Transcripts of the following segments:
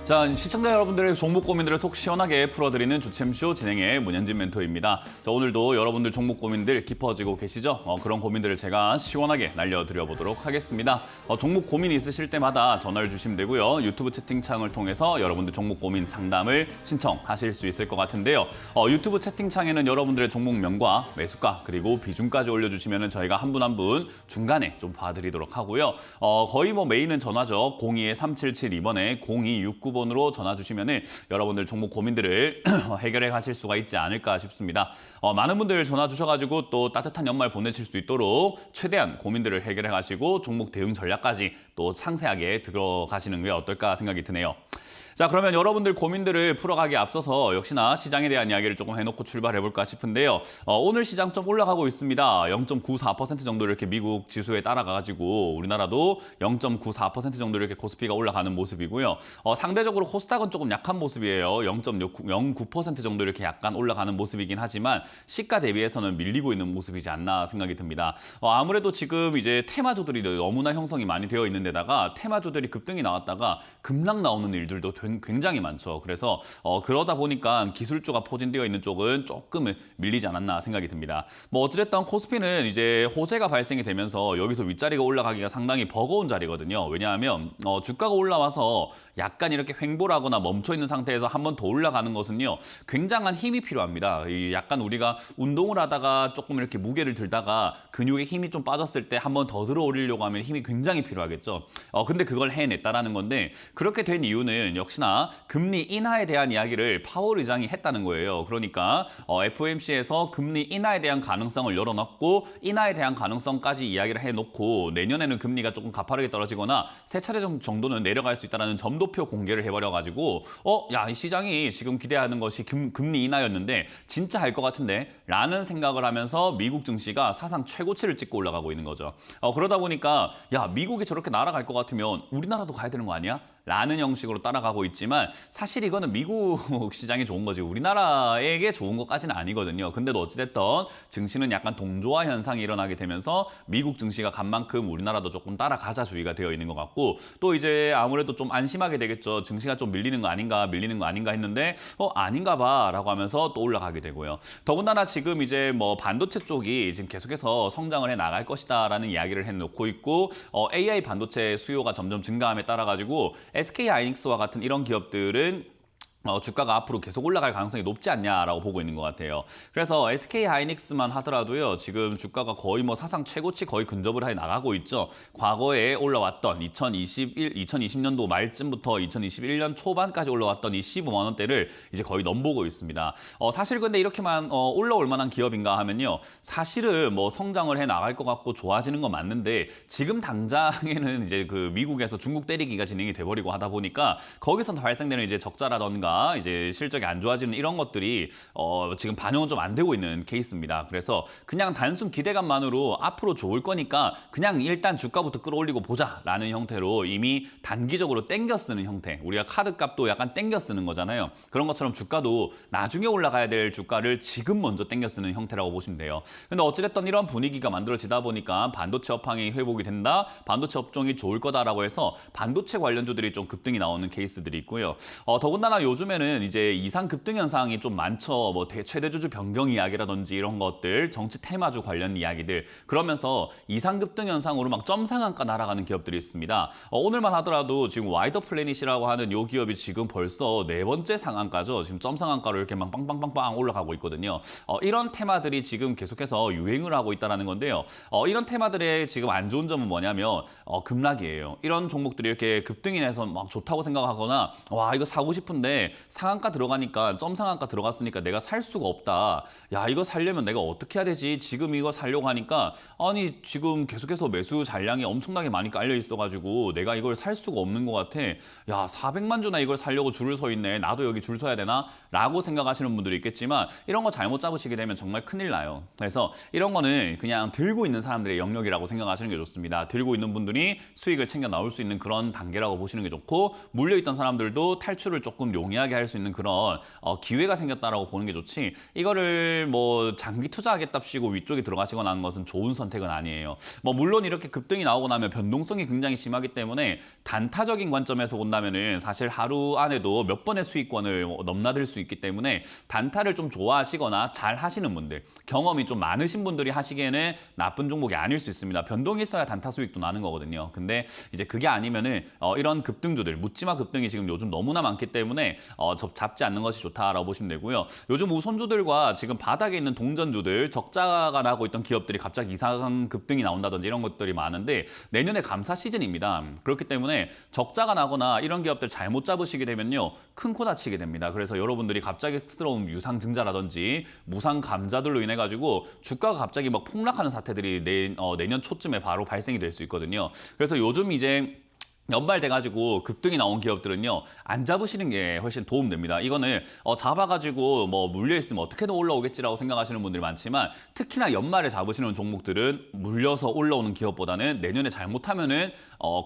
자, 시청자 여러분들의 종목 고민들을 속 시원하게 풀어드리는 주챔쇼 진행의 문현진 멘토입니다. 자, 오늘도 여러분들 종목 고민들 깊어지고 계시죠? 그런 고민들을 제가 시원하게 날려드려보도록 하겠습니다. 종목 고민이 있으실 때마다 전화를 주시면 되고요. 유튜브 채팅창을 통해서 여러분들 종목 고민 상담을 신청하실 수 있을 것 같은데요. 유튜브 채팅창에는 여러분들의 종목명과 매수가 그리고 비중까지 올려주시면 저희가 한 분 한 분 중간에 좀 봐드리도록 하고요. 거의 뭐 메인은 전화죠. 02-3772번에 0269번으로 전화 주시면 여러분들 종목 고민들을 해결해 가실 수가 있지 않을까 싶습니다. 많은 분들 전화 주셔가지고 또 따뜻한 연말 보내실 수 있도록 최대한 고민들을 해결해 가시고 종목 대응 전략까지 또 상세하게 들어가시는 게 어떨까 생각이 드네요. 자, 그러면 여러분들 고민들을 풀어가기에 앞서서 역시나 시장에 대한 이야기를 조금 해놓고 출발해볼까 싶은데요. 오늘 시장 좀 올라가고 있습니다. 0.94% 정도 이렇게 미국 지수에 따라가가지고 우리나라도 0.94% 정도 이렇게 코스피가 올라가는 모습이고요. 상대적으로 코스닥은 조금 약한 모습이에요. 0.09% 정도 이렇게 약간 올라가는 모습이긴 하지만 시가 대비해서는 밀리고 있는 모습이지 않나 생각이 듭니다. 아무래도 지금 이제 테마주들이 너무나 형성이 많이 되어 있는 데다가 테마주들이 급등이 나왔다가 급락 나오는 일들도 굉장히 많죠. 그래서 그러다 보니까 기술주가 포진되어 있는 쪽은 조금 밀리지 않았나 생각이 듭니다. 뭐 어찌됐든 코스피는 이제 호재가 발생이 되면서 여기서 윗자리가 올라가기가 상당히 버거운 자리거든요. 왜냐하면 주가가 올라와서 약간 이렇게 횡보를 하거나 멈춰 있는 상태에서 한 번 더 올라가는 것은요, 굉장한 힘이 필요합니다. 약간 우리가 운동을 하다가 조금 이렇게 무게를 들다가 근육에 힘이 좀 빠졌을 때 한 번 더 들어 올리려고 하면 힘이 굉장히 필요하겠죠. 근데 그걸 해냈다라는 건데, 그렇게 된 이유는 역시나 금리 인하에 대한 이야기를 파월 의장이 했다는 거예요. 그러니까 FOMC에서 금리 인하에 대한 가능성을 열어놨고 인하에 대한 가능성까지 이야기를 해놓고 내년에는 금리가 조금 가파르게 떨어지거나 세 차례 정도는 내려갈 수 있다는 점도표 공개를 해버려가지고 야, 이 시장이 지금 기대하는 것이 금리 인하였는데 진짜 할 것 같은데 라는 생각을 하면서 미국 증시가 사상 최고치를 찍고 올라가고 있는 거죠. 그러다 보니까 야, 미국이 저렇게 날아갈 것 같으면 우리나라도 가야 되는 거 아니야? 라는 형식으로 따라가고 있지만 사실 이거는 미국 시장이 좋은 거지 우리나라에게 좋은 것까지는 아니거든요. 근데도 어찌됐든 증시는 약간 동조화 현상이 일어나게 되면서 미국 증시가 간 만큼 우리나라도 조금 따라가자 주의가 되어 있는 것 같고, 또 이제 아무래도 좀 안심하게 되겠죠. 증시가 좀 밀리는 거 아닌가 했는데 아닌가 봐 라고 하면서 또 올라가게 되고요. 더군다나 지금 이제 뭐 반도체 쪽이 지금 계속해서 성장을 해 나갈 것이다 라는 이야기를 해놓고 있고, AI 반도체 수요가 점점 증가함에 따라 가지고 SK 하이닉스와 같은 이런 기업들은 주가가 앞으로 계속 올라갈 가능성이 높지 않냐라고 보고 있는 것 같아요. 그래서 SK 하이닉스만 하더라도요, 지금 주가가 거의 뭐 사상 최고치 거의 근접을 해 나가고 있죠. 과거에 올라왔던 2020년도 말쯤부터 2021년 초반까지 올라왔던 이 15만 원대를 이제 거의 넘보고 있습니다. 사실 근데 이렇게만 올라올 만한 기업인가 하면요, 사실은 뭐 성장을 해 나갈 것 같고 좋아지는 건 맞는데 지금 당장에는 이제 그 미국에서 중국 때리기가 진행이 돼버리고 하다 보니까 거기서 발생되는 이제 적자라던가 이제 실적이 안 좋아지는 이런 것들이 지금 반영은 좀 안 되고 있는 케이스입니다. 그래서 그냥 단순 기대감만으로 앞으로 좋을 거니까 그냥 일단 주가부터 끌어올리고 보자라는 형태로 이미 단기적으로 땡겨 쓰는 형태, 우리가 카드값도 약간 땡겨 쓰는 거잖아요. 그런 것처럼 주가도 나중에 올라가야 될 주가를 지금 먼저 땡겨 쓰는 형태라고 보시면 돼요. 근데 어찌됐든 이런 분위기가 만들어지다 보니까 반도체 업황이 회복이 된다, 반도체 업종이 좋을 거다라고 해서 반도체 관련주들이 좀 급등이 나오는 케이스들이 있고요. 더군다나 요즘에는 이제 이상 급등 현상이 좀 많죠. 뭐 최대주주 변경 이야기라든지 이런 것들, 정치 테마주 관련 이야기들, 그러면서 이상 급등 현상으로 막 점상한가 날아가는 기업들이 있습니다. 오늘만 하더라도 지금 와이더 플래닛이라고 하는 요 기업이 지금 벌써 네 번째 상한가죠. 지금 점상한가로 이렇게 막 빵빵빵빵 올라가고 있거든요. 이런 테마들이 지금 계속해서 유행을 하고 있다는 건데요. 이런 테마들의 지금 안 좋은 점은 뭐냐면 급락이에요. 이런 종목들이 이렇게 급등이 나서 막 좋다고 생각하거나 와, 이거 사고 싶은데 상한가 들어가니까 점상한가 들어갔으니까 내가 살 수가 없다. 야, 이거 살려면 내가 어떻게 해야 되지? 지금 이거 살려고 하니까 아니 지금 계속해서 매수 잔량이 엄청나게 많이 깔려 있어가지고 내가 이걸 살 수가 없는 것 같아. 야, 400만 주나 이걸 살려고 줄을 서 있네. 나도 여기 줄 서야 되나? 라고 생각하시는 분들이 있겠지만 이런 거 잘못 잡으시게 되면 정말 큰일 나요. 그래서 이런 거는 그냥 들고 있는 사람들의 영역이라고 생각하시는 게 좋습니다. 들고 있는 분들이 수익을 챙겨 나올 수 있는 그런 단계라고 보시는 게 좋고, 물려있던 사람들도 탈출을 조금 용이하게 영위하게 할 수 있는 그런 기회가 생겼다라고 보는 게 좋지. 이거를 뭐 장기 투자하겠답시고 위쪽에 들어가시거나 하는 것은 좋은 선택은 아니에요. 뭐 물론 이렇게 급등이 나오고 나면 변동성이 굉장히 심하기 때문에 단타적인 관점에서 본다면은 사실 하루 안에도 몇 번의 수익권을 넘나들 수 있기 때문에 단타를 좀 좋아하시거나 잘 하시는 분들, 경험이 좀 많으신 분들이 하시기에는 나쁜 종목이 아닐 수 있습니다. 변동이 있어야 단타 수익도 나는 거거든요. 근데 이제 그게 아니면은 이런 급등주들, 묻지마 급등이 지금 요즘 너무나 많기 때문에 잡지 않는 것이 좋다라고 보시면 되고요. 요즘 우선주들과 지금 바닥에 있는 동전주들, 적자가 나고 있던 기업들이 갑자기 이상 급등이 나온다든지 이런 것들이 많은데 내년에 감사 시즌입니다. 그렇기 때문에 적자가 나거나 이런 기업들 잘못 잡으시게 되면요, 큰 코 다치게 됩니다. 그래서 여러분들이 갑작스러운 유상증자라든지 무상 감자들로 인해 가지고 주가가 갑자기 막 폭락하는 사태들이 내년 초쯤에 바로 발생이 될 수 있거든요. 그래서 요즘 이제 연말 돼가지고 급등이 나온 기업들은요, 안 잡으시는 게 훨씬 도움됩니다. 이거는 잡아가지고 뭐 물려있으면 어떻게든 올라오겠지라고 생각하시는 분들이 많지만 특히나 연말에 잡으시는 종목들은 물려서 올라오는 기업보다는 내년에 잘못하면은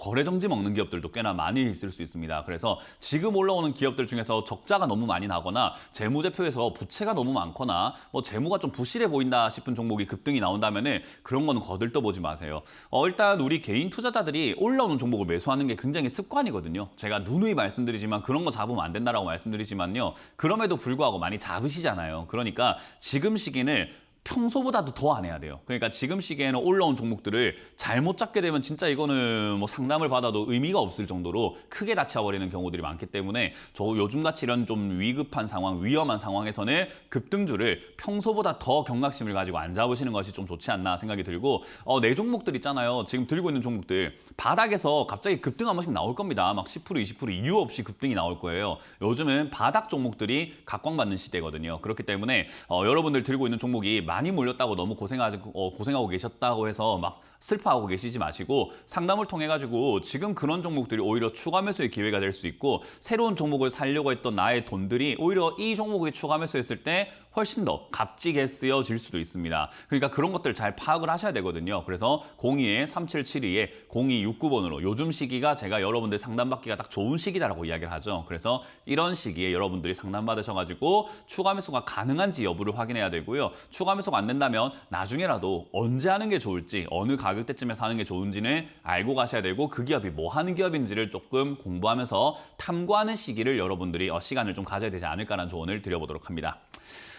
거래 정지 먹는 기업들도 꽤나 많이 있을 수 있습니다. 그래서 지금 올라오는 기업들 중에서 적자가 너무 많이 나거나 재무제표에서 부채가 너무 많거나 뭐 재무가 좀 부실해 보인다 싶은 종목이 급등이 나온다면은 그런 거는 거들떠보지 마세요. 일단 우리 개인 투자자들이 올라오는 종목을 매수하는 게 굉장히 습관이거든요. 제가 누누이 말씀드리지만 그런 거 잡으면 안 된다라고 말씀드리지만요, 그럼에도 불구하고 많이 잡으시잖아요. 그러니까 지금 시기는 평소보다도 더 안 해야 돼요. 그러니까 지금 시기에는 올라온 종목들을 잘못 잡게 되면 진짜 이거는 뭐 상담을 받아도 의미가 없을 정도로 크게 다쳐버리는 경우들이 많기 때문에 저 요즘같이 이런 좀 위급한 상황, 위험한 상황에서는 급등주를 평소보다 더 경각심을 가지고 안 잡으시는 것이 좀 좋지 않나 생각이 들고, 내 종목들 있잖아요. 지금 들고 있는 종목들 바닥에서 갑자기 급등 한 번씩 나올 겁니다. 막 10%, 20% 이유 없이 급등이 나올 거예요. 요즘은 바닥 종목들이 각광받는 시대거든요. 그렇기 때문에 여러분들 들고 있는 종목이 많이 몰렸다고 너무 고생하고 계셨다고 해서 막 슬퍼하고 계시지 마시고 상담을 통해 가지고 지금 그런 종목들이 오히려 추가 매수의 기회가 될 수 있고, 새로운 종목을 살려고 했던 나의 돈들이 오히려 이 종목에 추가 매수했을 때 훨씬 더 값지게 쓰여질 수도 있습니다. 그러니까 그런 것들 잘 파악을 하셔야 되거든요. 그래서 02-3772-0269번으로 요즘 시기가 제가 여러분들 상담받기가 딱 좋은 시기다라고 이야기를 하죠. 그래서 이런 시기에 여러분들이 상담받으셔가지고 추가 매수가 가능한지 여부를 확인해야 되고요. 추가 매수가 안 된다면 나중에라도 언제 하는 게 좋을지, 어느 가격대쯤에서 하는 게 좋은지는 알고 가셔야 되고, 그 기업이 뭐 하는 기업인지를 조금 공부하면서 탐구하는 시기를 여러분들이 시간을 좀 가져야 되지 않을까라는 조언을 드려보도록 합니다.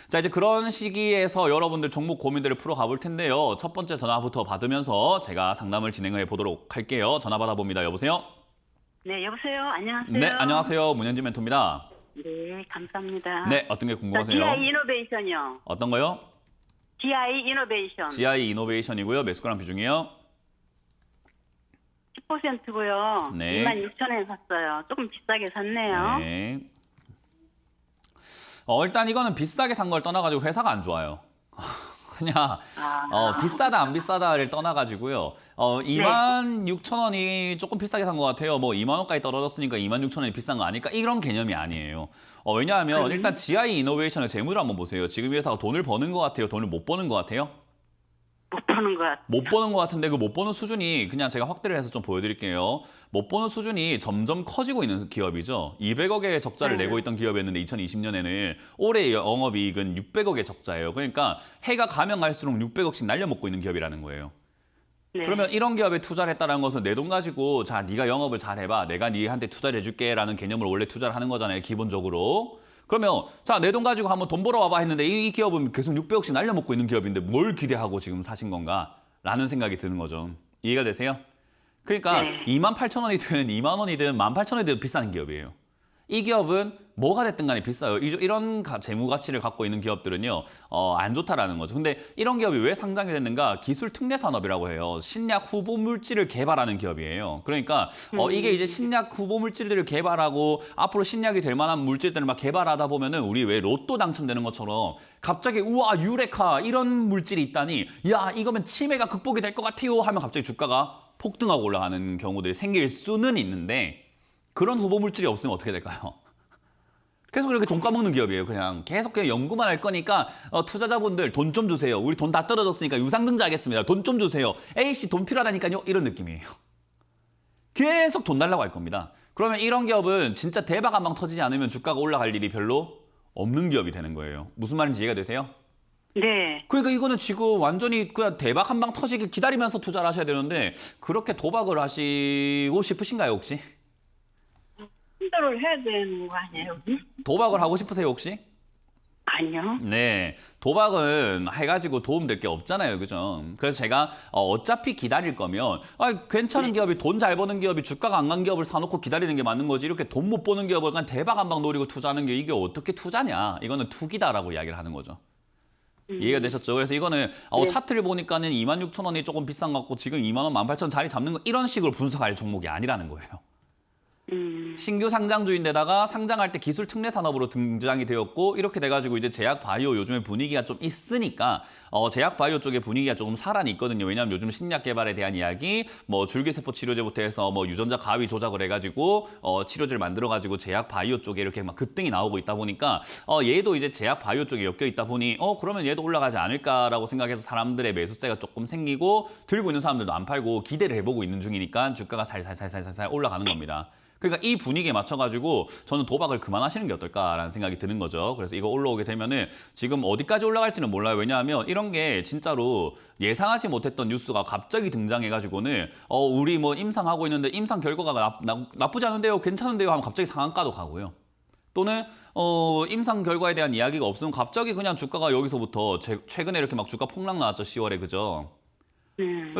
자, 이제 그런 시기에서 여러분들 종목 고민들을 풀어가 볼 텐데요. 첫 번째 전화부터 받으면서 제가 상담을 진행을 해보도록 할게요. 전화 받아봅니다. 여보세요? 네, 여보세요. 안녕하세요. 네, 안녕하세요. 문현진 멘토입니다. 네, 감사합니다. 네, 어떤 게 궁금하세요? GI 이노베이션이요. 어떤 거요? GI 이노베이션. GI 이노베이션이고요. 매수가랑 비중이요? 10%고요. 네. 26,000원에 샀어요. 조금 비싸게 샀네요. 네. 일단 이거는 비싸게 산 걸 떠나가지고 회사가 안 좋아요. 그냥 비싸다 안 비싸다를 떠나가지고요. 26,000원이 조금 비싸게 산 것 같아요. 뭐 2만 원까지 떨어졌으니까 26,000원이 비싼 거 아닐까? 이런 개념이 아니에요. 왜냐하면 일단 GI 이노베이션의 재물을 한번 보세요. 지금 이 회사가 돈을 버는 것 같아요? 돈을 못 버는 것 같아요? 못 버는 것 같아요. 못 버는 것 같은데 그 못 버는 수준이, 그냥 제가 확대를 해서 좀 보여드릴게요. 못 버는 수준이 점점 커지고 있는 기업이죠. 200억의 적자를 내고 있던 기업이었는데 2020년에는 올해 영업이익은 600억의 적자예요. 그러니까 해가 가면 갈수록 600억씩 날려먹고 있는 기업이라는 거예요. 네. 그러면 이런 기업에 투자를 했다는 것은 내 돈 가지고 자, 네가 영업을 잘 해봐, 내가 네한테 투자를 해줄게 라는 개념으로 원래 투자를 하는 거잖아요, 기본적으로. 그러면 자, 내 돈 가지고 한번 돈 벌어 와봐 했는데 이 기업은 계속 600억씩 날려먹고 있는 기업인데 뭘 기대하고 지금 사신 건가? 라는 생각이 드는 거죠. 이해가 되세요? 그러니까 네. 28,000원이든 2만 원이든 18,000원이든 비싼 기업이에요. 이 기업은 뭐가 됐든 간에 비싸요. 이런 재무 가치를 갖고 있는 기업들은요, 안 좋다라는 거죠. 근데 이런 기업이 왜 상장이 됐는가? 기술 특례 산업이라고 해요. 신약 후보 물질을 개발하는 기업이에요. 그러니까 이게 이제 신약 후보 물질들을 개발하고 앞으로 신약이 될 만한 물질들을 막 개발하다 보면은 우리 왜 로또 당첨되는 것처럼 갑자기 우와 유레카 이런 물질이 있다니, 야 이거면 치매가 극복이 될 것 같아요 하면 갑자기 주가가 폭등하고 올라가는 경우들이 생길 수는 있는데, 그런 후보 물질이 없으면 어떻게 될까요? 계속 이렇게 돈 까먹는 기업이에요. 그냥 계속 연구만 할 거니까 투자자분들 돈 좀 주세요. 우리 돈 다 떨어졌으니까 유상증자 하겠습니다. 돈 좀 주세요. A씨 돈 필요하다니까요. 이런 느낌이에요. 계속 돈 달라고 할 겁니다. 그러면 이런 기업은 진짜 대박 한 방 터지지 않으면 주가가 올라갈 일이 별로 없는 기업이 되는 거예요. 무슨 말인지 이해가 되세요? 네. 그러니까 이거는 지금 완전히 그냥 대박 한 방 터지길 기다리면서 투자를 하셔야 되는데 그렇게 도박을 하시고 싶으신가요, 혹시? 신도를 해야 되는 거 아니에요? 도박을 하고 싶으세요, 혹시? 아니요. 네, 도박은 해가지고 도움될 게 없잖아요, 그죠? 그래서 제가 어차피 기다릴 거면 괜찮은 기업이 돈 잘 버는 기업이 주가가 안 간 기업을 사놓고 기다리는 게 맞는 거지 이렇게 돈 못 버는 기업을 그냥 대박 한 방 노리고 투자하는 게 이게 어떻게 투자냐? 이거는 투기다라고 이야기를 하는 거죠. 이해가 되셨죠? 그래서 이거는 네. 차트를 보니까는 26,000원이 조금 비싼 것 같고 지금 2만 원, 18,000원 자리 잡는 거 이런 식으로 분석할 종목이 아니라는 거예요. 신규 상장주인데다가 상장할 때 기술 특례 산업으로 등장이 되었고 이렇게 돼가지고 이제 제약 바이오 요즘에 분위기가 좀 있으니까 제약 바이오 쪽의 분위기가 조금 살아는 있거든요. 왜냐하면 요즘 신약 개발에 대한 이야기, 뭐 줄기세포 치료제부터 해서 뭐 유전자 가위 조작을 해가지고 치료제를 만들어가지고 제약 바이오 쪽에 이렇게 막 급등이 나오고 있다 보니까 얘도 이제 제약 바이오 쪽에 엮여 있다 보니 그러면 얘도 올라가지 않을까라고 생각해서 사람들의 매수세가 조금 생기고 들고 있는 사람들도 안 팔고 기대를 해보고 있는 중이니까 주가가 살살살살살살 올라가는 겁니다. 그러니까 이 분위기에 맞춰가지고 저는 도박을 그만하시는 게 어떨까라는 생각이 드는 거죠. 그래서 이거 올라오게 되면은 지금 어디까지 올라갈지는 몰라요. 왜냐하면 이런 게 진짜로 예상하지 못했던 뉴스가 갑자기 등장해가지고는 우리 뭐 임상하고 있는데 임상 결과가 나쁘지 않은데요, 괜찮은데요 하면 갑자기 상한가도 가고요. 또는 임상 결과에 대한 이야기가 없으면 갑자기 그냥 주가가 여기서부터 최근에 이렇게 막 주가 폭락 나왔죠. 10월에 그죠?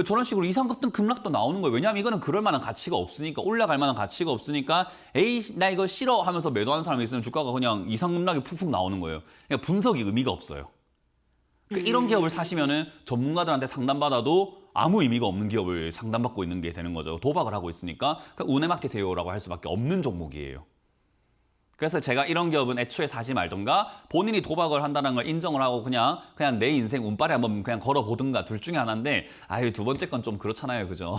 저런 식으로 이상급등 급락도 나오는 거예요. 왜냐하면 이거는 그럴 만한 가치가 없으니까 올라갈 만한 가치가 없으니까 에이 나 이거 싫어 하면서 매도하는 사람이 있으면 주가가 그냥 이상급락이 푹푹 나오는 거예요. 그러니까 분석이 의미가 없어요. 그러니까 이런 기업을 사시면은 전문가들한테 상담받아도 아무 의미가 없는 기업을 상담받고 있는 게 되는 거죠. 도박을 하고 있으니까 그러니까 운에 맡기세요라고 할 수밖에 없는 종목이에요. 그래서 제가 이런 기업은 애초에 사지 말던가 본인이 도박을 한다는 걸 인정을 하고 그냥 내 인생 운빨에 한번 그냥 걸어보든가 둘 중에 하나인데 두 번째 건 좀 그렇잖아요, 그죠?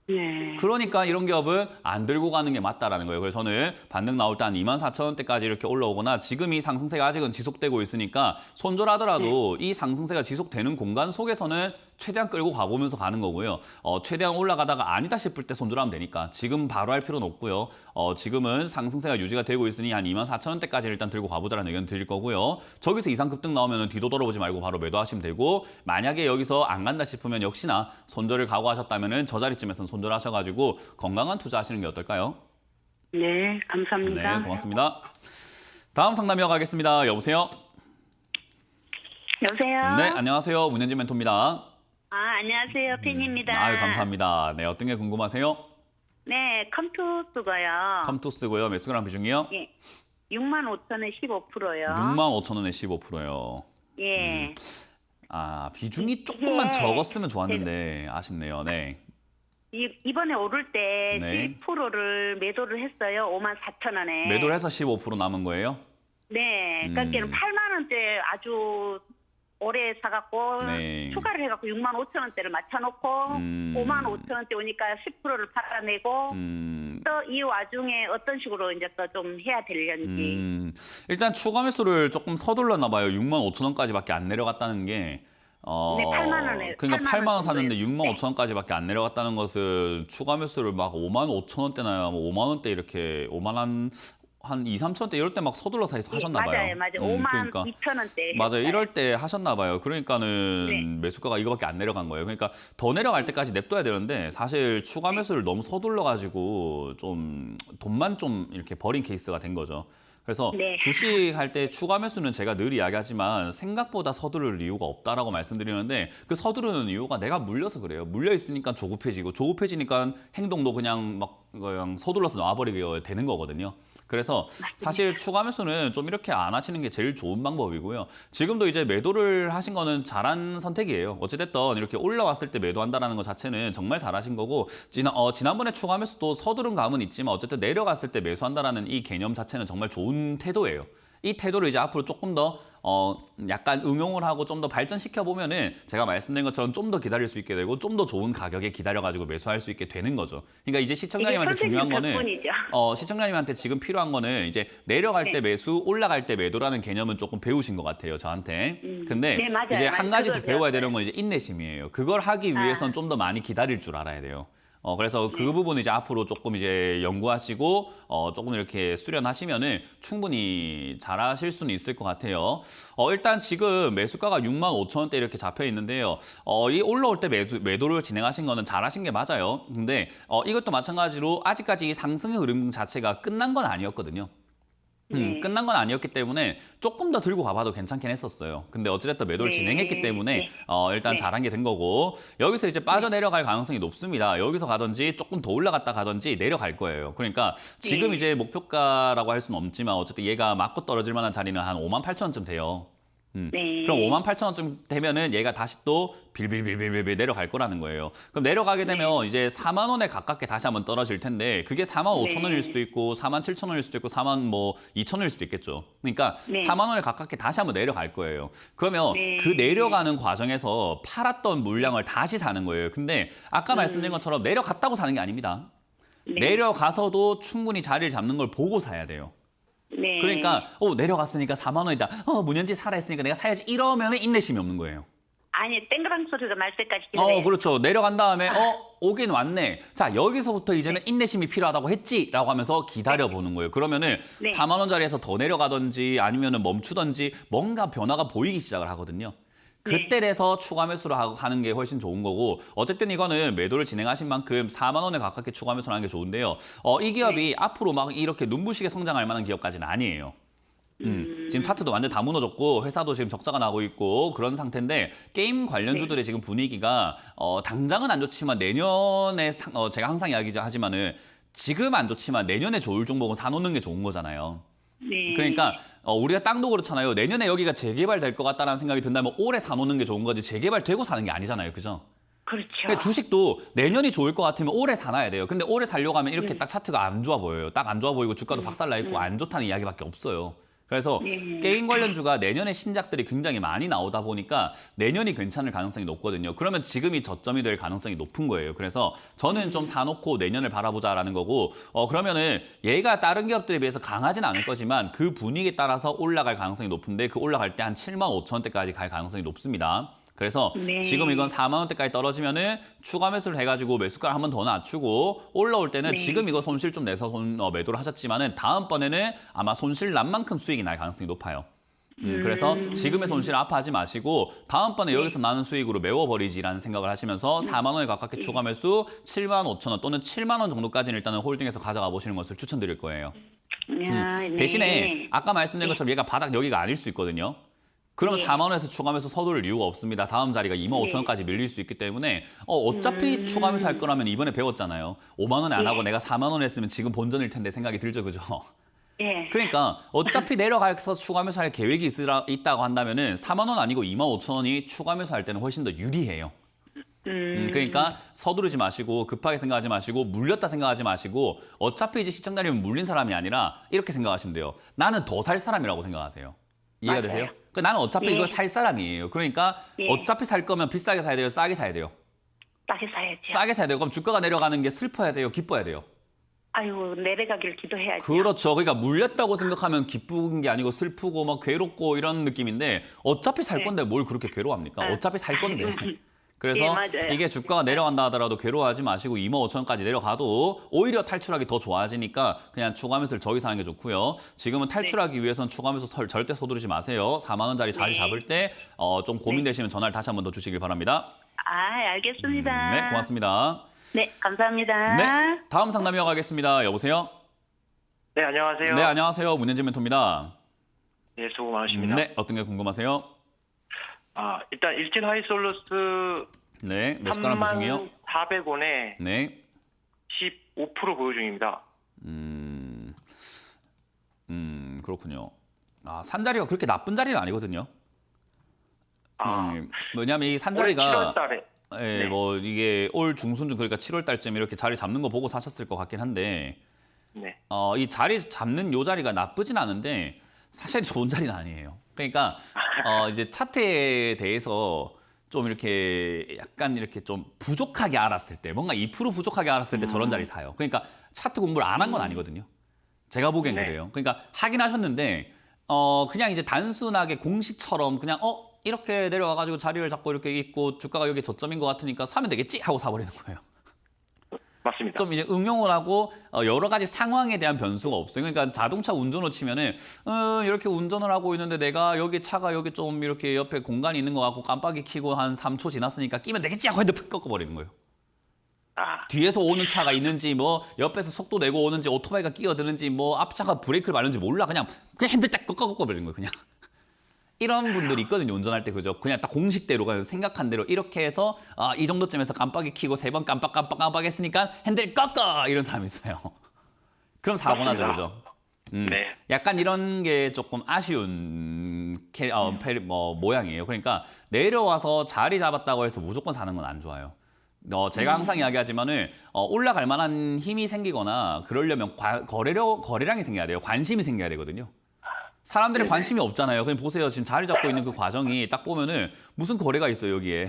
네. 그러니까 이런 기업은 안 들고 가는 게 맞다라는 거예요. 그래서 저는 반등 나올 때 한 24,000원대까지 이렇게 올라오거나 지금 이 상승세가 아직은 지속되고 있으니까 손절하더라도 이 상승세가 지속되는 공간 속에서는 최대한 끌고 가보면서 가는 거고요. 최대한 올라가다가 아니다 싶을 때 손절하면 되니까 지금 바로 할 필요는 없고요. 지금은 상승세가 유지가 되고 있으니 한 24,000원대까지 일단 들고 가보자라는 의견 드릴 거고요. 저기서 이상 급등 나오면 뒤도 돌아보지 말고 바로 매도하시면 되고 만약에 여기서 안 간다 싶으면 역시나 손절을 각오하셨다면 저 자리쯤에서는 손절하셔가지고 건강한 투자하시는 게 어떨까요? 네, 감사합니다. 네, 고맙습니다. 다음 상담 이어가겠습니다. 여보세요? 여보세요? 네, 안녕하세요. 문현진 멘토입니다. 안녕하세요. 팬입니다. 아유, 감사합니다. 네, 어떤 게 궁금하세요? 네, 컴투 쓰고요. 컴투 쓰고요. 몇 수그램 비중이요? 예. 65,000에 15%요. 65,000원에 15%요. 예. 비중이 조금만 예. 적었으면 좋았는데 아쉽네요. 네. 이번에 오를 때 네. 7%를 매도를 했어요. 54,000원에. 매도를 해서 15% 남은 거예요? 네. 그러니까 8만 원대 아주 오래 사갖고 네. 추가를 해갖고 65,000원대를 맞춰놓고 55,000원대 오니까 10%를 팔아내고 또 이 와중에 어떤 식으로 이제 또 좀 해야 되려는지. 일단 추가 매수를 조금 서둘렀나 봐요. 65,000원까지밖에 안 내려갔다는 게 네, 8만 원에. 그러니까 8만 원 샀는데 정도예요. 65,000원까지밖에 안 내려갔다는 것은 추가 매수를 막 55,000원대나 5만 원대 이렇게 5만 한 2, 3천원대 이럴 때 막 서둘러서 하셨나 봐요. 맞아요. 5만 그러니까 2천원대. 맞아요. 이럴 때 하셨나 봐요. 그러니까는 네. 매수가가 이거밖에 안 내려간 거예요. 그러니까 더 내려갈 때까지 냅둬야 되는데 사실 추가 매수를 너무 서둘러 가지고 좀 돈만 좀 이렇게 버린 케이스가 된 거죠. 그래서 네. 주식할 때 추가 매수는 제가 늘 이야기하지만 생각보다 서두를 이유가 없다라고 말씀드리는데 그 서두르는 이유가 내가 물려서 그래요. 물려 있으니까 조급해지고 조급해지니까 행동도 그냥 서둘러서 놔버리게 되는 거거든요. 그래서 사실 추가 매수는 좀 이렇게 안 하시는 게 제일 좋은 방법이고요. 지금도 이제 매도를 하신 거는 잘한 선택이에요. 어찌됐든 이렇게 올라왔을 때 매도한다는 것 자체는 정말 잘하신 거고 지난번에 추가 매수도 서두른 감은 있지만 어쨌든 내려갔을 때 매수한다는 이 개념 자체는 정말 좋은 태도예요. 이 태도를 이제 앞으로 조금 더 약간 응용을 하고 좀 더 발전시켜 보면은 제가 말씀드린 것처럼 좀 더 기다릴 수 있게 되고 좀 더 좋은 가격에 기다려가지고 매수할 수 있게 되는 거죠. 그러니까 이제 시청자님한테 중요한 거는 시청자님한테 지금 필요한 거는 이제 내려갈 때 매수, 올라갈 때 매도라는 개념은 조금 배우신 것 같아요, 저한테. 근데 네, 맞아요. 이제 한 가지 더 그거 배워야 배웠어요. 되는 건 이제 인내심이에요. 그걸 하기 위해선 좀 더 많이 기다릴 줄 알아야 돼요. 그래서 그 부분은 이제 앞으로 조금 이제 연구하시고 조금 이렇게 수련하시면은 충분히 잘하실 수는 있을 것 같아요. 일단 지금 매수가가 65,000원대 이렇게 잡혀 있는데요. 이 올라올 때 매도를 진행하신 거는 잘하신 게 맞아요. 근데 이것도 마찬가지로 아직까지 상승의 흐름 자체가 끝난 건 아니었거든요. 끝난 건 아니었기 때문에 조금 더 들고 가봐도 괜찮긴 했었어요. 근데 어찌됐든 매도를 네. 진행했기 때문에 네. 일단 네. 잘한 게 된 거고 여기서 이제 빠져내려갈 가능성이 높습니다. 여기서 가든지 조금 더 올라갔다 가든지 내려갈 거예요. 그러니까 지금 네. 이제 목표가라고 할 수는 없지만 어쨌든 얘가 맞고 떨어질 만한 자리는 한 58,000원쯤 돼요. 네. 그럼 58,000원쯤 되면은 얘가 다시 또 빌빌빌빌빌 내려갈 거라는 거예요. 그럼 내려가게 되면 이제 4만 원에 가깝게 다시 한번 떨어질 텐데 그게 4만 5천 원일 수도 있고 4만 7천 원일 수도 있고 4만 뭐 2천 원일 수도 있겠죠. 그러니까 네. 4만 원에 가깝게 다시 한번 내려갈 거예요. 그러면 네. 그 내려가는 과정에서 팔았던 물량을 다시 사는 거예요. 근데 아까 말씀드린 것처럼 내려갔다고 사는 게 아닙니다. 네. 내려가서도 충분히 자리를 잡는 걸 보고 사야 돼요. 네. 그러니까 내려갔으니까 4만 원이다. 문현지 살아있으니까 내가 사야지. 이러면 인내심이 없는 거예요. 아니 땡그랑 소리가 날 때까지 기다려야 그렇죠. 내려간 다음에 오긴 왔네. 자, 여기서부터 이제는 인내심이 필요하다고 했지라고 하면서 기다려보는 거예요. 그러면은 네. 4만 원짜리에서 더 내려가든지 아니면은 멈추든지 뭔가 변화가 보이기 시작을 하거든요. 그때 돼서 추가 매수를 하는 게 훨씬 좋은 거고 어쨌든 이거는 매도를 진행하신 만큼 4만 원에 가깝게 추가 매수를 하는 게 좋은데요. 이 기업이 앞으로 막 이렇게 눈부시게 성장할 만한 기업까지는 아니에요. 지금 차트도 완전 다 무너졌고 회사도 지금 적자가 나고 있고 그런 상태인데 게임 관련주들의 지금 분위기가 당장은 안 좋지만 내년에 제가 항상 이야기하지만은 지금 안 좋지만 내년에 좋을 종목은 사놓는 게 좋은 거잖아요. 네. 그러니까 우리가 땅도 그렇잖아요. 내년에 여기가 재개발될 것 같다는 생각이 든다면 올해 사놓는 게 좋은 거지 재개발되고 사는 게 아니잖아요. 그죠? 그렇죠. 그러니까 주식도 내년이 좋을 것 같으면 올해 사놔야 돼요. 근데 올해 사려고 하면 이렇게 딱 차트가 안 좋아 보여요. 딱 안 좋아 보이고 주가도 박살나 있고 안 좋다는 이야기밖에 없어요. 그래서 게임 관련주가 내년에 신작들이 굉장히 많이 나오다 보니까 내년이 괜찮을 가능성이 높거든요. 그러면 지금이 저점이 될 가능성이 높은 거예요. 그래서 저는 좀 사놓고 내년을 바라보자라는 거고 그러면은 얘가 다른 기업들에 비해서 강하진 않을 거지만 그 분위기에 따라서 올라갈 가능성이 높은데 그 올라갈 때 한 7만 5천 원대까지 갈 가능성이 높습니다. 그래서 네. 지금 이건 4만 원대까지 떨어지면은 추가 매수를 해가지고 매수가를 한 번 더 낮추고 올라올 때는 지금 이거 손실 좀 내서 매도를 하셨지만은 다음번에는 아마 손실 난 만큼 수익이 날 가능성이 높아요. 그래서 지금의 손실 아파하지 마시고 다음번에 여기서 나는 수익으로 메워버리지라는 생각을 하시면서 4만 원에 가깝게 추가 매수 7만 5천 원 또는 7만 원 정도까지는 일단은 홀딩해서 가져가 보시는 것을 추천드릴 거예요. 네. 대신에 아까 말씀드린 것처럼 얘가 바닥 여기가 아닐 수 있거든요. 그러면 4만 원에서 추가하면서 서두를 이유가 없습니다. 다음 자리가 2만 5천 원까지 밀릴 수 있기 때문에 어차피 추가하면서 할 거라면 이번에 배웠잖아요. 5만 원에 안 하고 내가 4만 원 했으면 지금 본전일 텐데 생각이 들죠, 그죠? 예. 그러니까 어차피 내려가서 추가하면서 할 계획이 있다고 한다면은 4만 원 아니고 2만 5천 원이 추가하면서 할 때는 훨씬 더 유리해요. 그러니까 서두르지 마시고 급하게 생각하지 마시고 물렸다 생각하지 마시고 어차피 이제 시청자님은 물린 사람이 아니라 이렇게 생각하시면 돼요. 나는 더 살 사람이라고 생각하세요. 이해가 맞아요. 되세요? 그러니까 나는 어차피 예. 이걸 살 사람이에요. 그러니까 예. 어차피 살 거면 비싸게 사야 돼요? 싸게 사야 돼요? 싸게 사야죠. 싸게 사야 돼요. 그럼 주가가 내려가는 게 슬퍼야 돼요? 기뻐야 돼요? 아유 내려가길 기도해야죠. 그렇죠. 그러니까 물렸다고 생각하면 기쁜 게 아니고 슬프고 막 괴롭고 이런 느낌인데 어차피 살 건데 뭘 그렇게 괴로워합니까? 어차피 살 건데. 그래서 예, 맞아요. 이게 주가가 내려간다 하더라도 괴로워하지 마시고 2만 5천 원까지 내려가도 오히려 탈출하기 더 좋아지니까 그냥 추가 매수를 저기 사는 게 좋고요. 지금은 탈출하기 위해서는 추가 매수 절대 서두르지 마세요. 4만 원짜리 자리 잡을 때 좀 고민되시면 전화를 다시 한 번 더 주시길 바랍니다. 아 알겠습니다. 네, 고맙습니다. 네 감사합니다. 네, 다음 상담 이어가겠습니다. 여보세요? 네, 안녕하세요. 네, 안녕하세요. 문현진 멘토입니다. 네, 수고 많으십니다. 네, 어떤 게 궁금하세요? 일단 일진 하이솔루스 네, 몇 시간 부 중이요? 3,400원에 네. 15% 보유 중입니다. 그렇군요. 산자리가 그렇게 나쁜 자리는 아니거든요. 왜냐면 이 올해 산자리가 7월 달에 네. 뭐 이게 올 중순쯤 그러니까 7월 달쯤 이렇게 자리 잡는 거 보고 사셨을 것 같긴 한데 네. 이 자리 잡는 요 자리가 나쁘진 않은데 사실 좋은 자리는 아니에요. 그러니까 이제 차트에 대해서 좀 이렇게 약간 이렇게 좀 부족하게 알았을 때 뭔가 2% 부족하게 알았을 때 저런 자리 사요. 그러니까 차트 공부를 안 한 건 아니거든요. 제가 보기엔 네. 그래요. 그러니까 하긴 하셨는데 그냥 이제 단순하게 공식처럼 그냥 이렇게 내려와가지고 자리를 잡고 이렇게 있고 주가가 여기 저점인 것 같으니까 사면 되겠지 하고 사버리는 거예요. 맞습니다. 좀 이제 응용을 하고 여러 가지 상황에 대한 변수가 없어요. 그러니까 자동차 운전을 치면은 이렇게 운전을 하고 있는데 내가 여기 차가 여기 좀 이렇게 옆에 공간이 있는 것 같고 깜빡이 켜고 한 3초 지났으니까 끼면 되겠지 하고 핸드폰 꺾어버리는 거예요. 아, 뒤에서 오는 차가 있는지 뭐 옆에서 속도 내고 오는지 오토바이가 끼어드는지 뭐 앞차가 브레이크를 밟는지 몰라. 그냥 핸들 딱 꺾어버리는 거예요. 그냥. 이런 분들이 있거든요. 운전할 때 그죠. 그냥 딱 공식대로 그냥 생각한 대로 이렇게 해서 이 정도쯤에서 깜빡이 켜고 3번 깜빡 했으니까 핸들 꺾어 이런 사람이 있어요. 그럼 사고 나죠. 그죠. 네. 약간 이런 게 조금 아쉬운 모양이에요. 그러니까 내려와서 자리 잡았다고 해서 무조건 사는 건 안 좋아요. 제가 항상 이야기하지만은 올라갈 만한 힘이 생기거나 그러려면 거래량이 생겨야 돼요. 관심이 생겨야 되거든요. 사람들의 관심이 없잖아요. 그냥 보세요. 지금 자리 잡고 있는 그 과정이 딱 보면은 무슨 거래가 있어요, 여기에.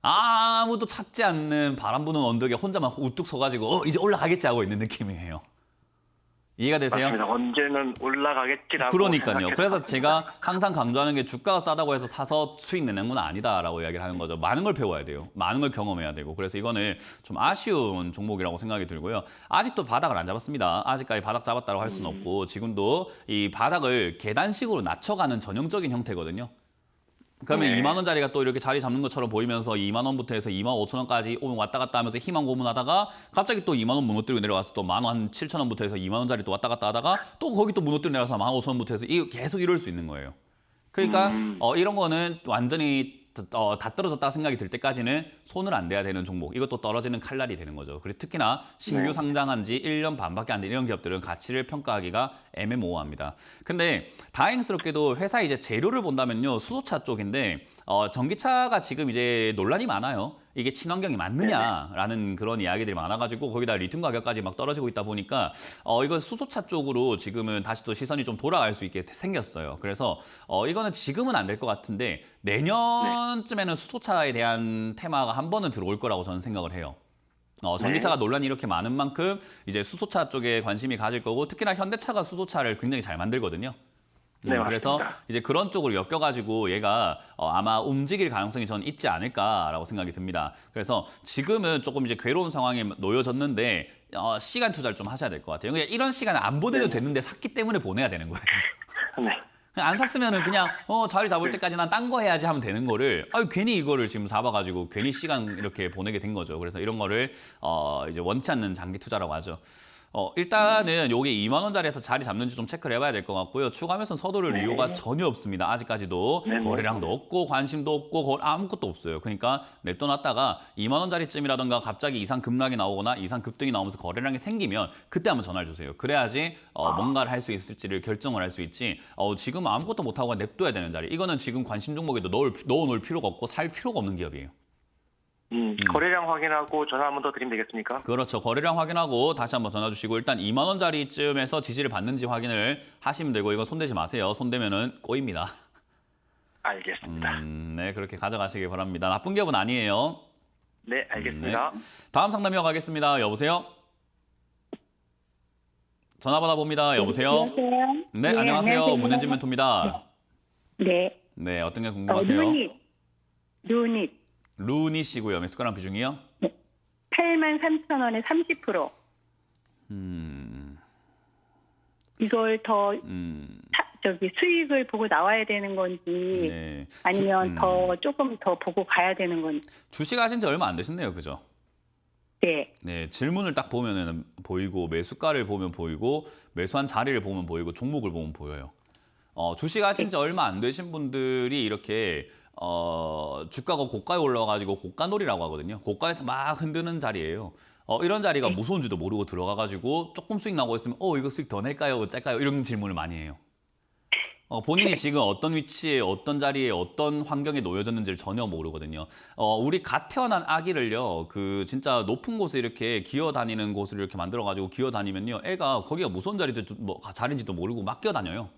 아무도 찾지 않는 바람 부는 언덕에 혼자만 우뚝 서가지고 이제 올라가겠지 하고 있는 느낌이에요. 이해가 되세요? 맞습니다. 언제는 올라가겠지라고. 그러니까요. 생각해서 그래서 샀습니다. 제가 항상 강조하는 게 주가가 싸다고 해서 사서 수익 내는 건 아니다라고 이야기를 하는 거죠. 많은 걸 배워야 돼요. 많은 걸 경험해야 되고. 그래서 이거는 좀 아쉬운 종목이라고 생각이 들고요. 아직도 바닥을 안 잡았습니다. 아직까지 바닥 잡았다고 할 수는 없고 지금도 이 바닥을 계단식으로 낮춰가는 전형적인 형태거든요. 그러면 네. 2만 원짜리가 또 이렇게 자리 잡는 것처럼 보이면서 2만 원부터 해서 2만 5천 원까지 오늘 왔다 갔다 하면서 희망 고문하다가 갑자기 또 2만 원 무너뜨리고 내려와서 또 10,000원 원부터 해서 2만 원짜리 또 왔다 갔다 하다가 또 거기 또 무너뜨리고 내려와서 15,000원부터 해서 계속 이럴 수 있는 거예요. 그러니까 이런 거는 완전히 다 떨어졌다 생각이 들 때까지는 손을 안 대야 되는 종목. 이것도 떨어지는 칼날이 되는 거죠. 그리고 특히나 신규 네. 상장한 지 1년 반밖에 안 된 이런 기업들은 가치를 평가하기가 애매모호합니다. 근데 다행스럽게도 회사 이제 재료를 본다면요. 수소차 쪽인데 전기차가 지금 이제 논란이 많아요. 이게 친환경이 맞느냐라는 그런 이야기들이 많아가지고 거기다 리튬 가격까지 막 떨어지고 있다 보니까 이건 수소차 쪽으로 지금은 다시 또 시선이 좀 돌아갈 수 있게 생겼어요. 그래서 이거는 지금은 안 될 것 같은데 내년쯤에는 수소차에 대한 테마가 한 번은 들어올 거라고 저는 생각을 해요. 전기차가 논란이 이렇게 많은 만큼 이제 수소차 쪽에 관심이 가질 거고 특히나 현대차가 수소차를 굉장히 잘 만들거든요. 네, 그래서 맞습니다. 이제 그런 쪽으로 엮여가지고 얘가 아마 움직일 가능성이 저는 있지 않을까라고 생각이 듭니다. 그래서 지금은 조금 이제 괴로운 상황에 놓여졌는데 시간 투자를 좀 하셔야 될 것 같아요. 그냥 이런 시간을 안 보내도 되는데 샀기 때문에 보내야 되는 거예요. 네. 그냥 안 샀으면은 그냥 자리 잡을 때까지 난 딴 거 해야지 하면 되는 거를 괜히 이거를 지금 잡아가지고 괜히 시간 이렇게 보내게 된 거죠. 그래서 이런 거를 이제 원치 않는 장기 투자라고 하죠. 일단은 요게 2만 원짜리에서 자리 잡는지 좀 체크를 해봐야 될 것 같고요. 추가 매수는 서두를 이유가 전혀 없습니다. 아직까지도 네. 거래량도 없고 관심도 없고 아무것도 없어요. 그러니까 냅둬놨다가 2만 원짜리쯤이라던가 갑자기 이상 급락이 나오거나 이상 급등이 나오면서 거래량이 생기면 그때 한번 전화를 주세요. 그래야지 뭔가를 할 수 있을지를 결정을 할 수 있지. 지금 아무것도 못하고 냅둬야 되는 자리. 이거는 지금 관심 종목에도 넣어놓을 필요가 없고 살 필요가 없는 기업이에요. 거래량 확인하고 전화 한 번 더 드리면 되겠습니까? 그렇죠. 거래량 확인하고 다시 한번 전화 주시고 일단 2만 원짜리쯤에서 지지를 받는지 확인을 하시면 되고 이건 손대지 마세요. 손대면은 꼬입니다. 알겠습니다. 네, 그렇게 가져가시기 바랍니다. 나쁜 기업은 아니에요. 네, 알겠습니다. 다음 상담 이어가겠습니다. 여보세요? 전화 받아봅니다. 여보세요? 안녕하세요. 네, 네, 안녕하세요. 안녕하세요. 문현진 멘토입니다. 네. 네, 어떤 게 궁금하세요? 루닛. 루니 씨고요. 매수가랑 비중이요? 83,000원에 30%. 이걸 더 수익을 보고 나와야 되는 건지 네. 아니면 조금 더 보고 가야 되는 건지. 주식 하신 지 얼마 안 되셨네요. 그죠? 네. 네, 질문을 딱 보면은 보이고 매수가를 보면 보이고 매수한 자리를 보면 보이고 종목을 보면 보여요. 주식 하신 지 얼마 안 되신 분들이 이렇게 주가가 고가에 올라와가지고 고가놀이라고 하거든요. 고가에서 막 흔드는 자리예요. 이런 자리가 무서운지도 모르고 들어가가지고 조금 수익 나고 있으면 이거 수익 더 낼까요? 어쩔까요? 이런 질문을 많이 해요. 본인이 지금 어떤 위치에 어떤 자리에 어떤 환경에 놓여졌는지를 전혀 모르거든요. 우리 갓 태어난 아기를요, 그 진짜 높은 곳에 이렇게 기어 다니는 곳을 이렇게 만들어가지고 기어 다니면요, 애가 거기가 무서운 자리인지도 모르고 막 기어 다녀요.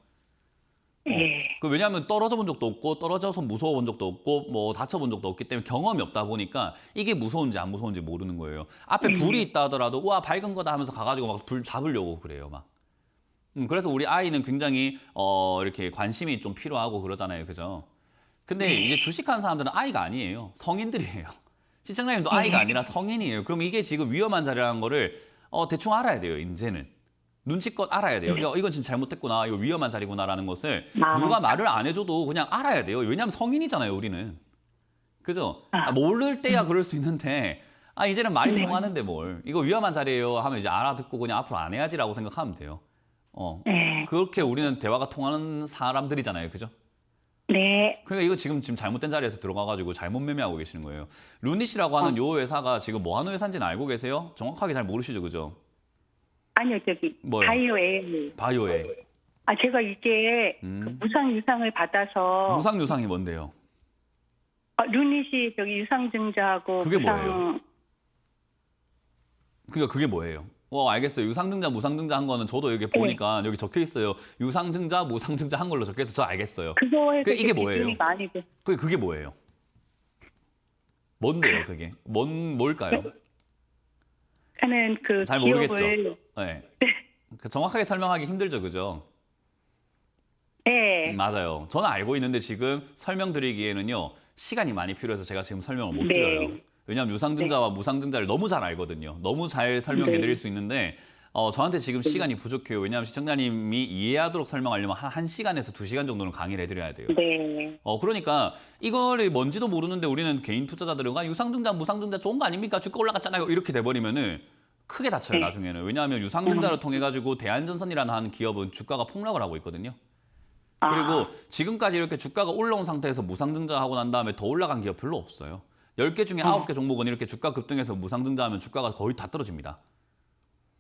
왜냐하면 떨어져 본 적도 없고 떨어져서 무서워 본 적도 없고 뭐 다쳐 본 적도 없기 때문에 경험이 없다 보니까 이게 무서운지 안 무서운지 모르는 거예요. 앞에 불이 있다 하더라도 우와 밝은 거다 하면서 가가지고 막 불 잡으려고 그래요 막. 그래서 우리 아이는 굉장히 이렇게 관심이 좀 필요하고 그러잖아요, 그죠? 근데 이제 주식하는 사람들은 아이가 아니에요, 성인들이에요. 시청자님도 아이가 아니라 성인이에요. 그럼 이게 지금 위험한 자리라는 거를 대충 알아야 돼요. 이제는. 눈치껏 알아야 돼요. 야, 이건 진짜 잘못됐구나. 이거 위험한 자리구나라는 것을 누가 말을 안 해줘도 그냥 알아야 돼요. 왜냐하면 성인이잖아요, 우리는. 그죠? 모를 때야 그럴 수 있는데 이제는 말이 통하는데 뭘. 이거 위험한 자리예요 하면 이제 알아듣고 그냥 앞으로 안 해야지라고 생각하면 돼요. 그렇게 우리는 대화가 통하는 사람들이잖아요. 그죠? 네. 그러니까 이거 지금 잘못된 자리에서 들어가가지고 잘못 매매하고 계시는 거예요. 루니시라고 하는 요 회사가 지금 뭐 하는 회사인지는 알고 계세요? 정확하게 잘 모르시죠, 그죠? 아니요, 저기 뭐요? 바이오에. 바이오에. 제가 이제 그 무상 유상을 받아서 무상 유상이 뭔데요? 루닛이 저기 유상증자하고 그게 무상. 뭐예요? 그러니까 그게 뭐예요? 알겠어요. 유상증자, 무상증자 한 거는 저도 여기 보니까 여기 적혀 있어요. 유상증자, 무상증자 한 걸로 적혀 있어. 저 알겠어요. 그거에 이게 뭐예요? 많이 그게 뭐예요? 뭔데요, 그게? 뭘까요? 저는 그 잘 기업을 모르겠죠. 네. 정확하게 설명하기 힘들죠, 그죠? 네. 맞아요. 저는 알고 있는데 지금 설명드리기에는요. 시간이 많이 필요해서 제가 지금 설명을 못 네. 드려요. 왜냐하면 유상증자와 무상증자를 너무 잘 알거든요. 너무 잘 설명해 드릴 수 있는데 저한테 지금 시간이 부족해요. 왜냐하면 시청자님이 이해하도록 설명하려면 한 1시간에서 2시간 정도는 강의를 해드려야 돼요. 네. 그러니까 이거를 뭔지도 모르는데 우리는 개인 투자자들은 유상증자, 무상증자 좋은 거 아닙니까? 주가 올라갔잖아요. 이렇게 돼버리면은 크게 다쳐요, 나중에는. 왜냐하면 유상증자를 통해 가지고 대한전선이라는 한 기업은 주가가 폭락을 하고 있거든요. 그리고 지금까지 이렇게 주가가 올라온 상태에서 무상증자하고 난 다음에 더 올라간 기업 별로 없어요. 10개 중에 9개 종목은 이렇게 주가 급등해서 무상증자하면 주가가 거의 다 떨어집니다.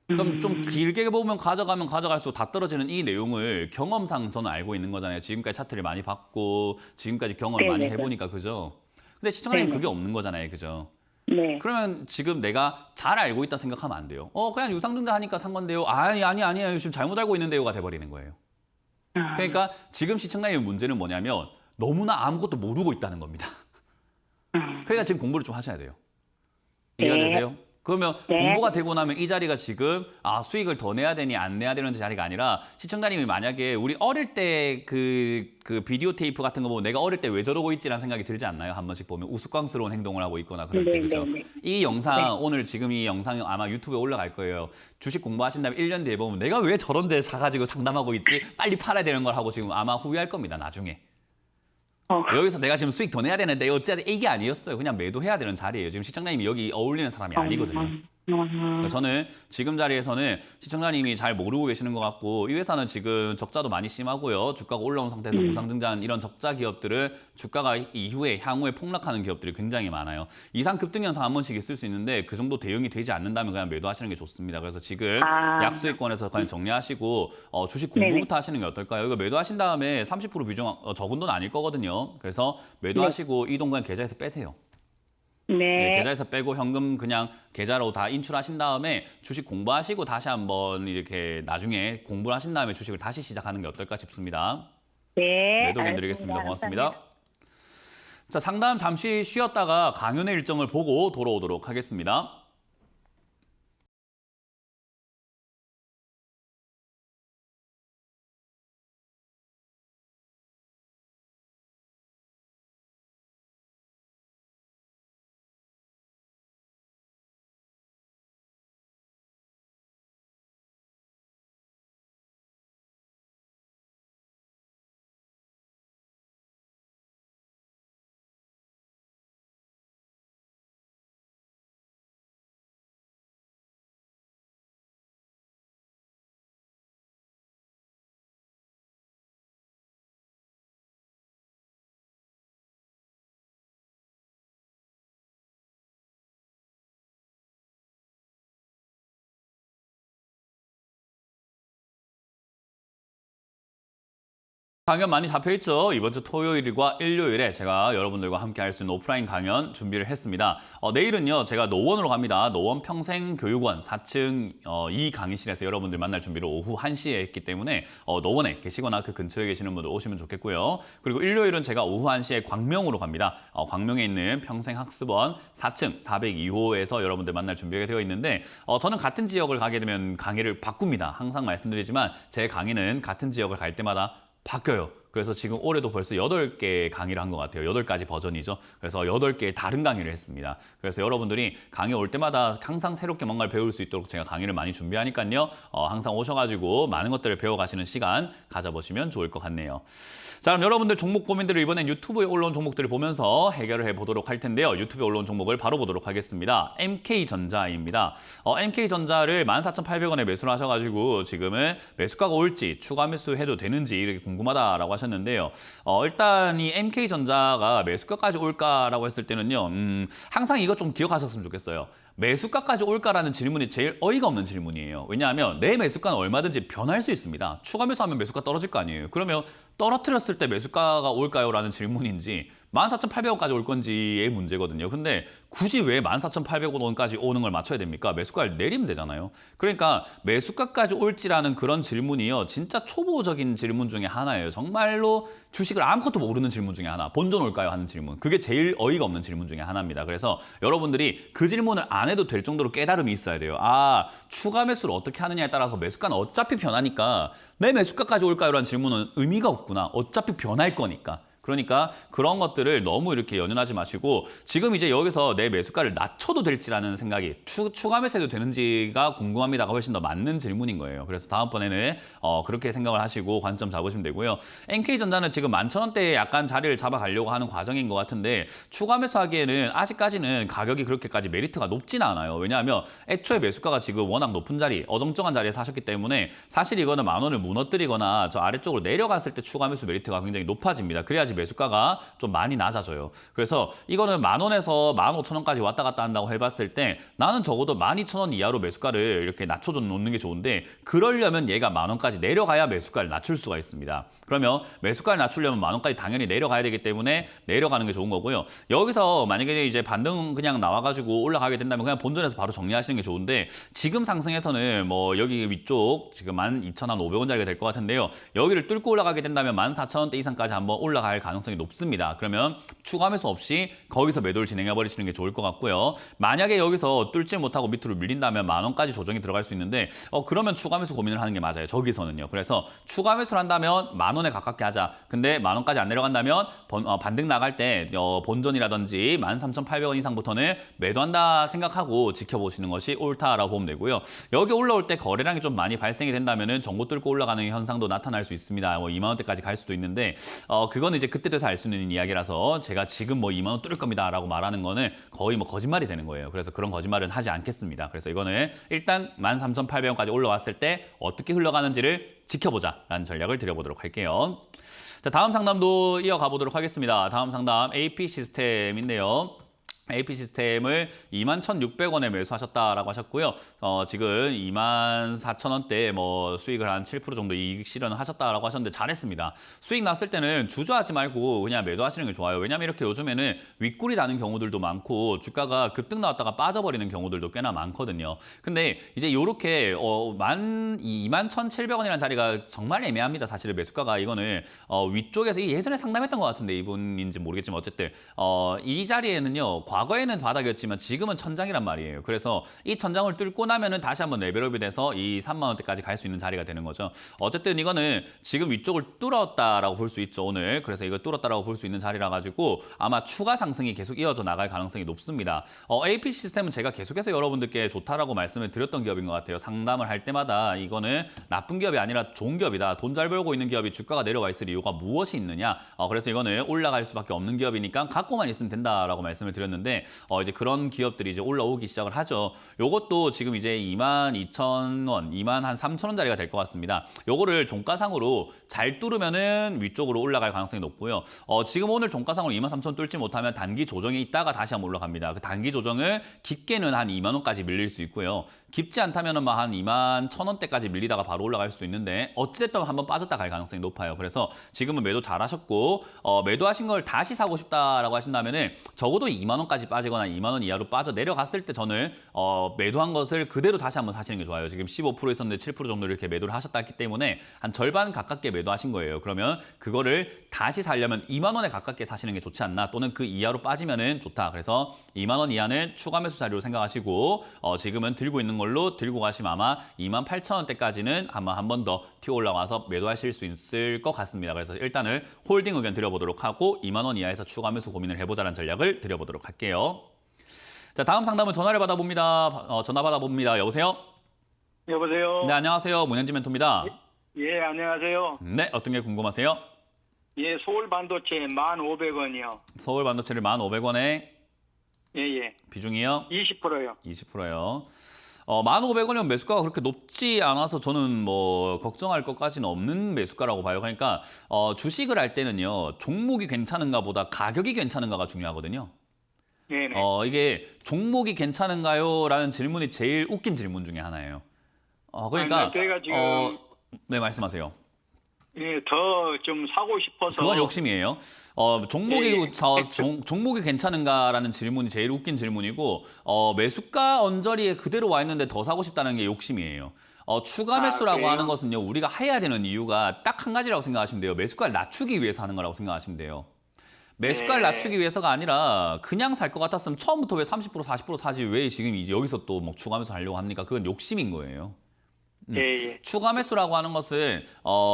그럼 좀 길게 보면 가져가면 가져갈수록 다 떨어지는 이 내용을 경험상 저는 알고 있는 거잖아요. 지금까지 차트를 많이 봤고 지금까지 경험을 많이 해보니까 그죠? 근데 시청자님 그게 없는 거잖아요. 그죠? 네. 그러면 지금 내가 잘 알고 있다 생각하면 안 돼요. 그냥 유상증자 하니까 산 건데요. 아니에요. 지금 잘못 알고 있는데요가 돼버리는 거예요. 그러니까 지금 시청자님의 문제는 뭐냐면 너무나 아무것도 모르고 있다는 겁니다. 그러니까 지금 공부를 좀 하셔야 돼요. 이해가 되세요? 그러면 공부가 되고 나면 이 자리가 지금 수익을 더 내야 되니 안 내야 되는 자리가 아니라 시청자님이 만약에 우리 어릴 때 그 비디오 테이프 같은 거 보면 내가 어릴 때 왜 저러고 있지라는 생각이 들지 않나요? 한 번씩 보면 우스꽝스러운 행동을 하고 있거나 그럴 때 그죠? 이 영상 오늘 지금 이 영상이 아마 유튜브에 올라갈 거예요. 주식 공부하신 다음에 1년 뒤에 보면 내가 왜 저런 데 사가지고 상담하고 있지? 빨리 팔아야 되는 걸 하고 지금 아마 후회할 겁니다. 나중에. 여기서 내가 지금 수익 더 내야 되는데 어쨌든 이게 아니었어요. 그냥 매도해야 되는 자리예요. 지금 시청자님이 여기 어울리는 사람이 아니거든요. 저는 지금 자리에서는 시청자님이 잘 모르고 계시는 것 같고 이 회사는 지금 적자도 많이 심하고요. 주가가 올라온 상태에서 무상증자한 이런 적자 기업들은 주가가 이후에 향후에 폭락하는 기업들이 굉장히 많아요. 이상 급등 현상 한 번씩 있을 수 있는데 그 정도 대응이 되지 않는다면 그냥 매도하시는 게 좋습니다. 그래서 지금 약수익권에서 그냥 정리하시고 주식 공부부터 하시는 게 어떨까요? 이거 매도하신 다음에 30% 비중 적은 돈 아닐 거거든요. 그래서 매도하시고 이 돈 그냥 계좌에서 빼세요. 네, 계좌에서 빼고 현금 그냥 계좌로 다 인출하신 다음에 주식 공부하시고 다시 한번 이렇게 나중에 공부를 하신 다음에 주식을 다시 시작하는 게 어떨까 싶습니다. 네. 매도견 드리겠습니다. 고맙습니다. 자, 상담 잠시 쉬었다가 강연의 일정을 보고 돌아오도록 하겠습니다. 강연 많이 잡혀있죠? 이번 주 토요일과 일요일에 제가 여러분들과 함께 할 수 있는 오프라인 강연 준비를 했습니다. 내일은요, 제가 노원으로 갑니다. 노원 평생교육원 4층 이 강의실에서 여러분들 만날 준비를 오후 1시에 했기 때문에 노원에 계시거나 그 근처에 계시는 분들 오시면 좋겠고요. 그리고 일요일은 제가 오후 1시에 광명으로 갑니다. 광명에 있는 평생학습원 4층 402호에서 여러분들 만날 준비가 되어 있는데 저는 같은 지역을 가게 되면 강의를 바꿉니다. 항상 말씀드리지만 제 강의는 같은 지역을 갈 때마다 바뀌어요. 그래서 지금 올해도 벌써 8개 강의를 한 것 같아요. 8가지 버전이죠. 그래서 8개의 다른 강의를 했습니다. 그래서 여러분들이 강의 올 때마다 항상 새롭게 뭔가를 배울 수 있도록 제가 강의를 많이 준비하니까요. 항상 오셔가지고 많은 것들을 배워가시는 시간 가져보시면 좋을 것 같네요. 자, 그럼 여러분들 종목 고민들을 이번엔 유튜브에 올라온 종목들을 보면서 해결을 해보도록 할 텐데요. 유튜브에 올라온 종목을 바로 보도록 하겠습니다. MK전자입니다. MK전자를 14,800원에 매수를 하셔가지고 지금은 매수가가 올지 추가 매수해도 되는지 이렇게 궁금하다라고 하셨는데요. 일단 이 MK전자가 매수가까지 올까라고 했을 때는요. 항상 이거 좀 기억하셨으면 좋겠어요. 매수가까지 올까라는 질문이 제일 어이가 없는 질문이에요. 왜냐하면 내 매수가는 얼마든지 변할 수 있습니다. 추가 매수하면 매수가 떨어질 거 아니에요. 그러면 떨어뜨렸을 때 매수가가 올까요? 라는 질문인지 14,800원까지 올 건지의 문제거든요. 근데 굳이 왜 14,800원까지 오는 걸 맞춰야 됩니까? 매수가를 내리면 되잖아요. 그러니까 매수가까지 올지라는 그런 질문이요. 진짜 초보적인 질문 중에 하나예요. 정말로 주식을 아무것도 모르는 질문 중에 하나. 본전 올까요? 하는 질문. 그게 제일 어이가 없는 질문 중에 하나입니다. 그래서 여러분들이 그 질문을 안 해도 될 정도로 깨달음이 있어야 돼요. 추가 매수를 어떻게 하느냐에 따라서 매수가는 어차피 변하니까 내 매수가까지 올까요? 라는 질문은 의미가 없구나. 어차피 변할 거니까. 그러니까 그런 것들을 너무 이렇게 연연하지 마시고 지금 이제 여기서 내 매수가를 낮춰도 될지라는 생각이 추가 매수해도 되는지가 궁금합니다가 훨씬 더 맞는 질문인 거예요. 그래서 다음번에는 그렇게 생각을 하시고 관점 잡으시면 되고요. NK전자는 지금 11,000원대에 약간 자리를 잡아가려고 하는 과정인 것 같은데 추가 매수하기에는 아직까지는 가격이 그렇게까지 메리트가 높지는 않아요. 왜냐하면 애초에 매수가가 지금 워낙 높은 자리, 어정쩡한 자리에 사셨기 때문에 사실 이거는 10,000원을 무너뜨리거나 저 아래쪽으로 내려갔을 때 추가 매수 메리트가 굉장히 높아집니다. 그래야지 매수가가 좀 많이 낮아져요. 그래서 이거는 10,000원에서 15,000원까지 왔다 갔다 한다고 해봤을 때 나는 적어도 12,000원 이하로 매수가를 이렇게 낮춰줘 놓는 게 좋은데 그러려면 얘가 10,000원까지 내려가야 매수가를 낮출 수가 있습니다. 그러면 매수가를 낮추려면 10,000원까지 당연히 내려가야 되기 때문에 내려가는 게 좋은 거고요. 여기서 만약에 이제 반등 그냥 나와가지고 올라가게 된다면 그냥 본전에서 바로 정리하시는 게 좋은데 지금 상승에서는 뭐 여기 위쪽 지금 12,500원짜리가 될 것 같은데요. 여기를 뚫고 올라가게 된다면 14,000원대 이상까지 한번 올라갈 가능성이 높습니다. 그러면 추가 매수 없이 거기서 매도를 진행해 버리시는 게 좋을 것 같고요. 만약에 여기서 뚫지 못하고 밑으로 밀린다면 10,000원까지 조정이 들어갈 수 있는데 그러면 추가 매수 고민을 하는 게 맞아요. 저기서는요. 그래서 추가 매수를 한다면 10,000원에 가깝게 하자. 근데 10,000원까지 안 내려간다면 반등 나갈 때 본전이라든지 13,800원 이상부터는 매도한다 생각하고 지켜보시는 것이 옳다라고 보면 되고요. 여기 올라올 때 거래량이 좀 많이 발생이 된다면은 전고 뚫고 올라가는 현상도 나타날 수 있습니다. 20,000원대까지 갈 수도 있는데 그거는 이제 그때 돼서 알 수 있는 이야기라서 제가 지금 20,000원 뚫을 겁니다 라고 말하는 거는 거의 거짓말이 되는 거예요. 그래서 그런 거짓말은 하지 않겠습니다. 그래서 이거는 일단 13,800원까지 올라왔을 때 어떻게 흘러가는지를 지켜보자 라는 전략을 드려보도록 할게요. 자, 다음 상담도 이어가 보도록 하겠습니다. 다음 상담 AP 시스템인데요. AP 시스템을 21,600원에 매수하셨다라고 하셨고요. 지금 24,000원대 수익을 한 7% 정도 이익 실현을 하셨다라고 하셨는데 잘했습니다. 수익 났을 때는 주저하지 말고 그냥 매도하시는 게 좋아요. 왜냐하면 이렇게 요즘에는 윗골이 나는 경우들도 많고 주가가 급등 나왔다가 빠져버리는 경우들도 꽤나 많거든요. 근데 이제 이렇게 21,700원이라는 자리가 정말 애매합니다. 사실은 매수가가 이거는 위쪽에서 예전에 상담했던 것 같은데 이분인지 모르겠지만 어쨌든 이 자리에는요. 과거에는 바닥이었지만 지금은 천장이란 말이에요. 그래서 이 천장을 뚫고 나면은 다시 한번 레벨업이 돼서 이 30,000원대까지 갈 수 있는 자리가 되는 거죠. 어쨌든 이거는 지금 위쪽을 뚫었다라고 볼 수 있죠, 오늘. 그래서 이거 뚫었다라고 볼 수 있는 자리라 가지고 아마 추가 상승이 계속 이어져 나갈 가능성이 높습니다. AP 시스템은 제가 계속해서 여러분들께 좋다라고 말씀을 드렸던 기업인 것 같아요. 상담을 할 때마다 이거는 나쁜 기업이 아니라 좋은 기업이다. 돈 잘 벌고 있는 기업이 주가가 내려와 있을 이유가 무엇이 있느냐. 그래서 이거는 올라갈 수밖에 없는 기업이니까 갖고만 있으면 된다라고 말씀을 드렸는데 이제 그런 기업들이 이제 올라오기 시작을 하죠. 요것도 지금 이제 22,000원, 23,000원짜리가 될 것 같습니다. 요거를 종가상으로 잘 뚫으면은 위쪽으로 올라갈 가능성이 높고요. 지금 오늘 종가상으로 23,000원 뚫지 못하면 단기 조정이 있다가 다시 한번 올라갑니다. 그 단기 조정을 깊게는 한 20,000원까지 밀릴 수 있고요. 깊지 않다면은 한 21,000원대까지 밀리다가 바로 올라갈 수도 있는데 어찌됐든 한번 빠졌다 갈 가능성이 높아요. 그래서 지금은 매도 잘 하셨고 매도하신 걸 다시 사고 싶다라고 하신다면은 적어도 20,000원까지 원까지 빠지거나 2만 원 이하로 빠져 내려갔을 때 저는 매도한 것을 그대로 다시 한번 사시는 게 좋아요. 지금 15% 있었는데 7% 정도 이렇게 매도를 하셨다 했기 때문에 한 절반 가깝게 매도하신 거예요. 그러면 그거를 다시 살려면 2만 원에 가깝게 사시는 게 좋지 않나, 또는 그 이하로 빠지면은 좋다. 그래서 2만 원 이하는 추가 매수 자료로 생각하시고 지금은 들고 있는 걸로 들고 가시면 아마 2만 8천 원대까지는 아마 한 번 더 튀어 올라와서 매도하실 수 있을 것 같습니다. 그래서 일단은 홀딩 의견 드려보도록 하고 2만 원 이하에서 추가 매수 고민을 해보자는 전략을 드려보도록 할게요. 자, 다음 상담은 전화를 받아봅니다. 전화 받아봅니다. 여보세요? 여보세요. 네, 안녕하세요. 문현진 멘토입니다. 예, 안녕하세요. 네, 어떤 게 궁금하세요? 예, 서울 반도체 1,500원이요. 서울 반도체를 1,500원에 예, 예. 비중이요? 20%요. 20%요. 1,500원이면 매수가가 그렇게 높지 않아서 저는 뭐 걱정할 것까지는 없는 매수가라고 봐요. 그러니까 주식을 할 때는요, 종목이 괜찮은가 보다 가격이 괜찮은가가 중요하거든요. 네, 네. 이게 종목이 괜찮은가요? 라는 질문이 제일 웃긴 질문 중에 하나예요. 그러니까 아니, 제가 지금 네, 말씀하세요. 예, 더 좀 사고 싶어서. 그건 욕심이에요. 종목이 괜찮은가라는 질문이 제일 웃긴 질문이고, 매수가 언저리에 그대로 와 있는데 더 사고 싶다는 게 욕심이에요. 추가 매수라고 그래요? 하는 것은요, 우리가 해야 되는 이유가 딱 한 가지라고 생각하시면 돼요. 매수가를 낮추기 위해서 하는 거라고 생각하시면 돼요. 매수가를 네. 낮추기 위해서가 아니라 그냥 살 것 같았으면 처음부터 왜 30% 40% 사지, 왜 지금 이제 여기서 또 뭐 추가 매수 하려고 합니까? 그건 욕심인 거예요. 예, 예. 추가 매수라고 하는 것은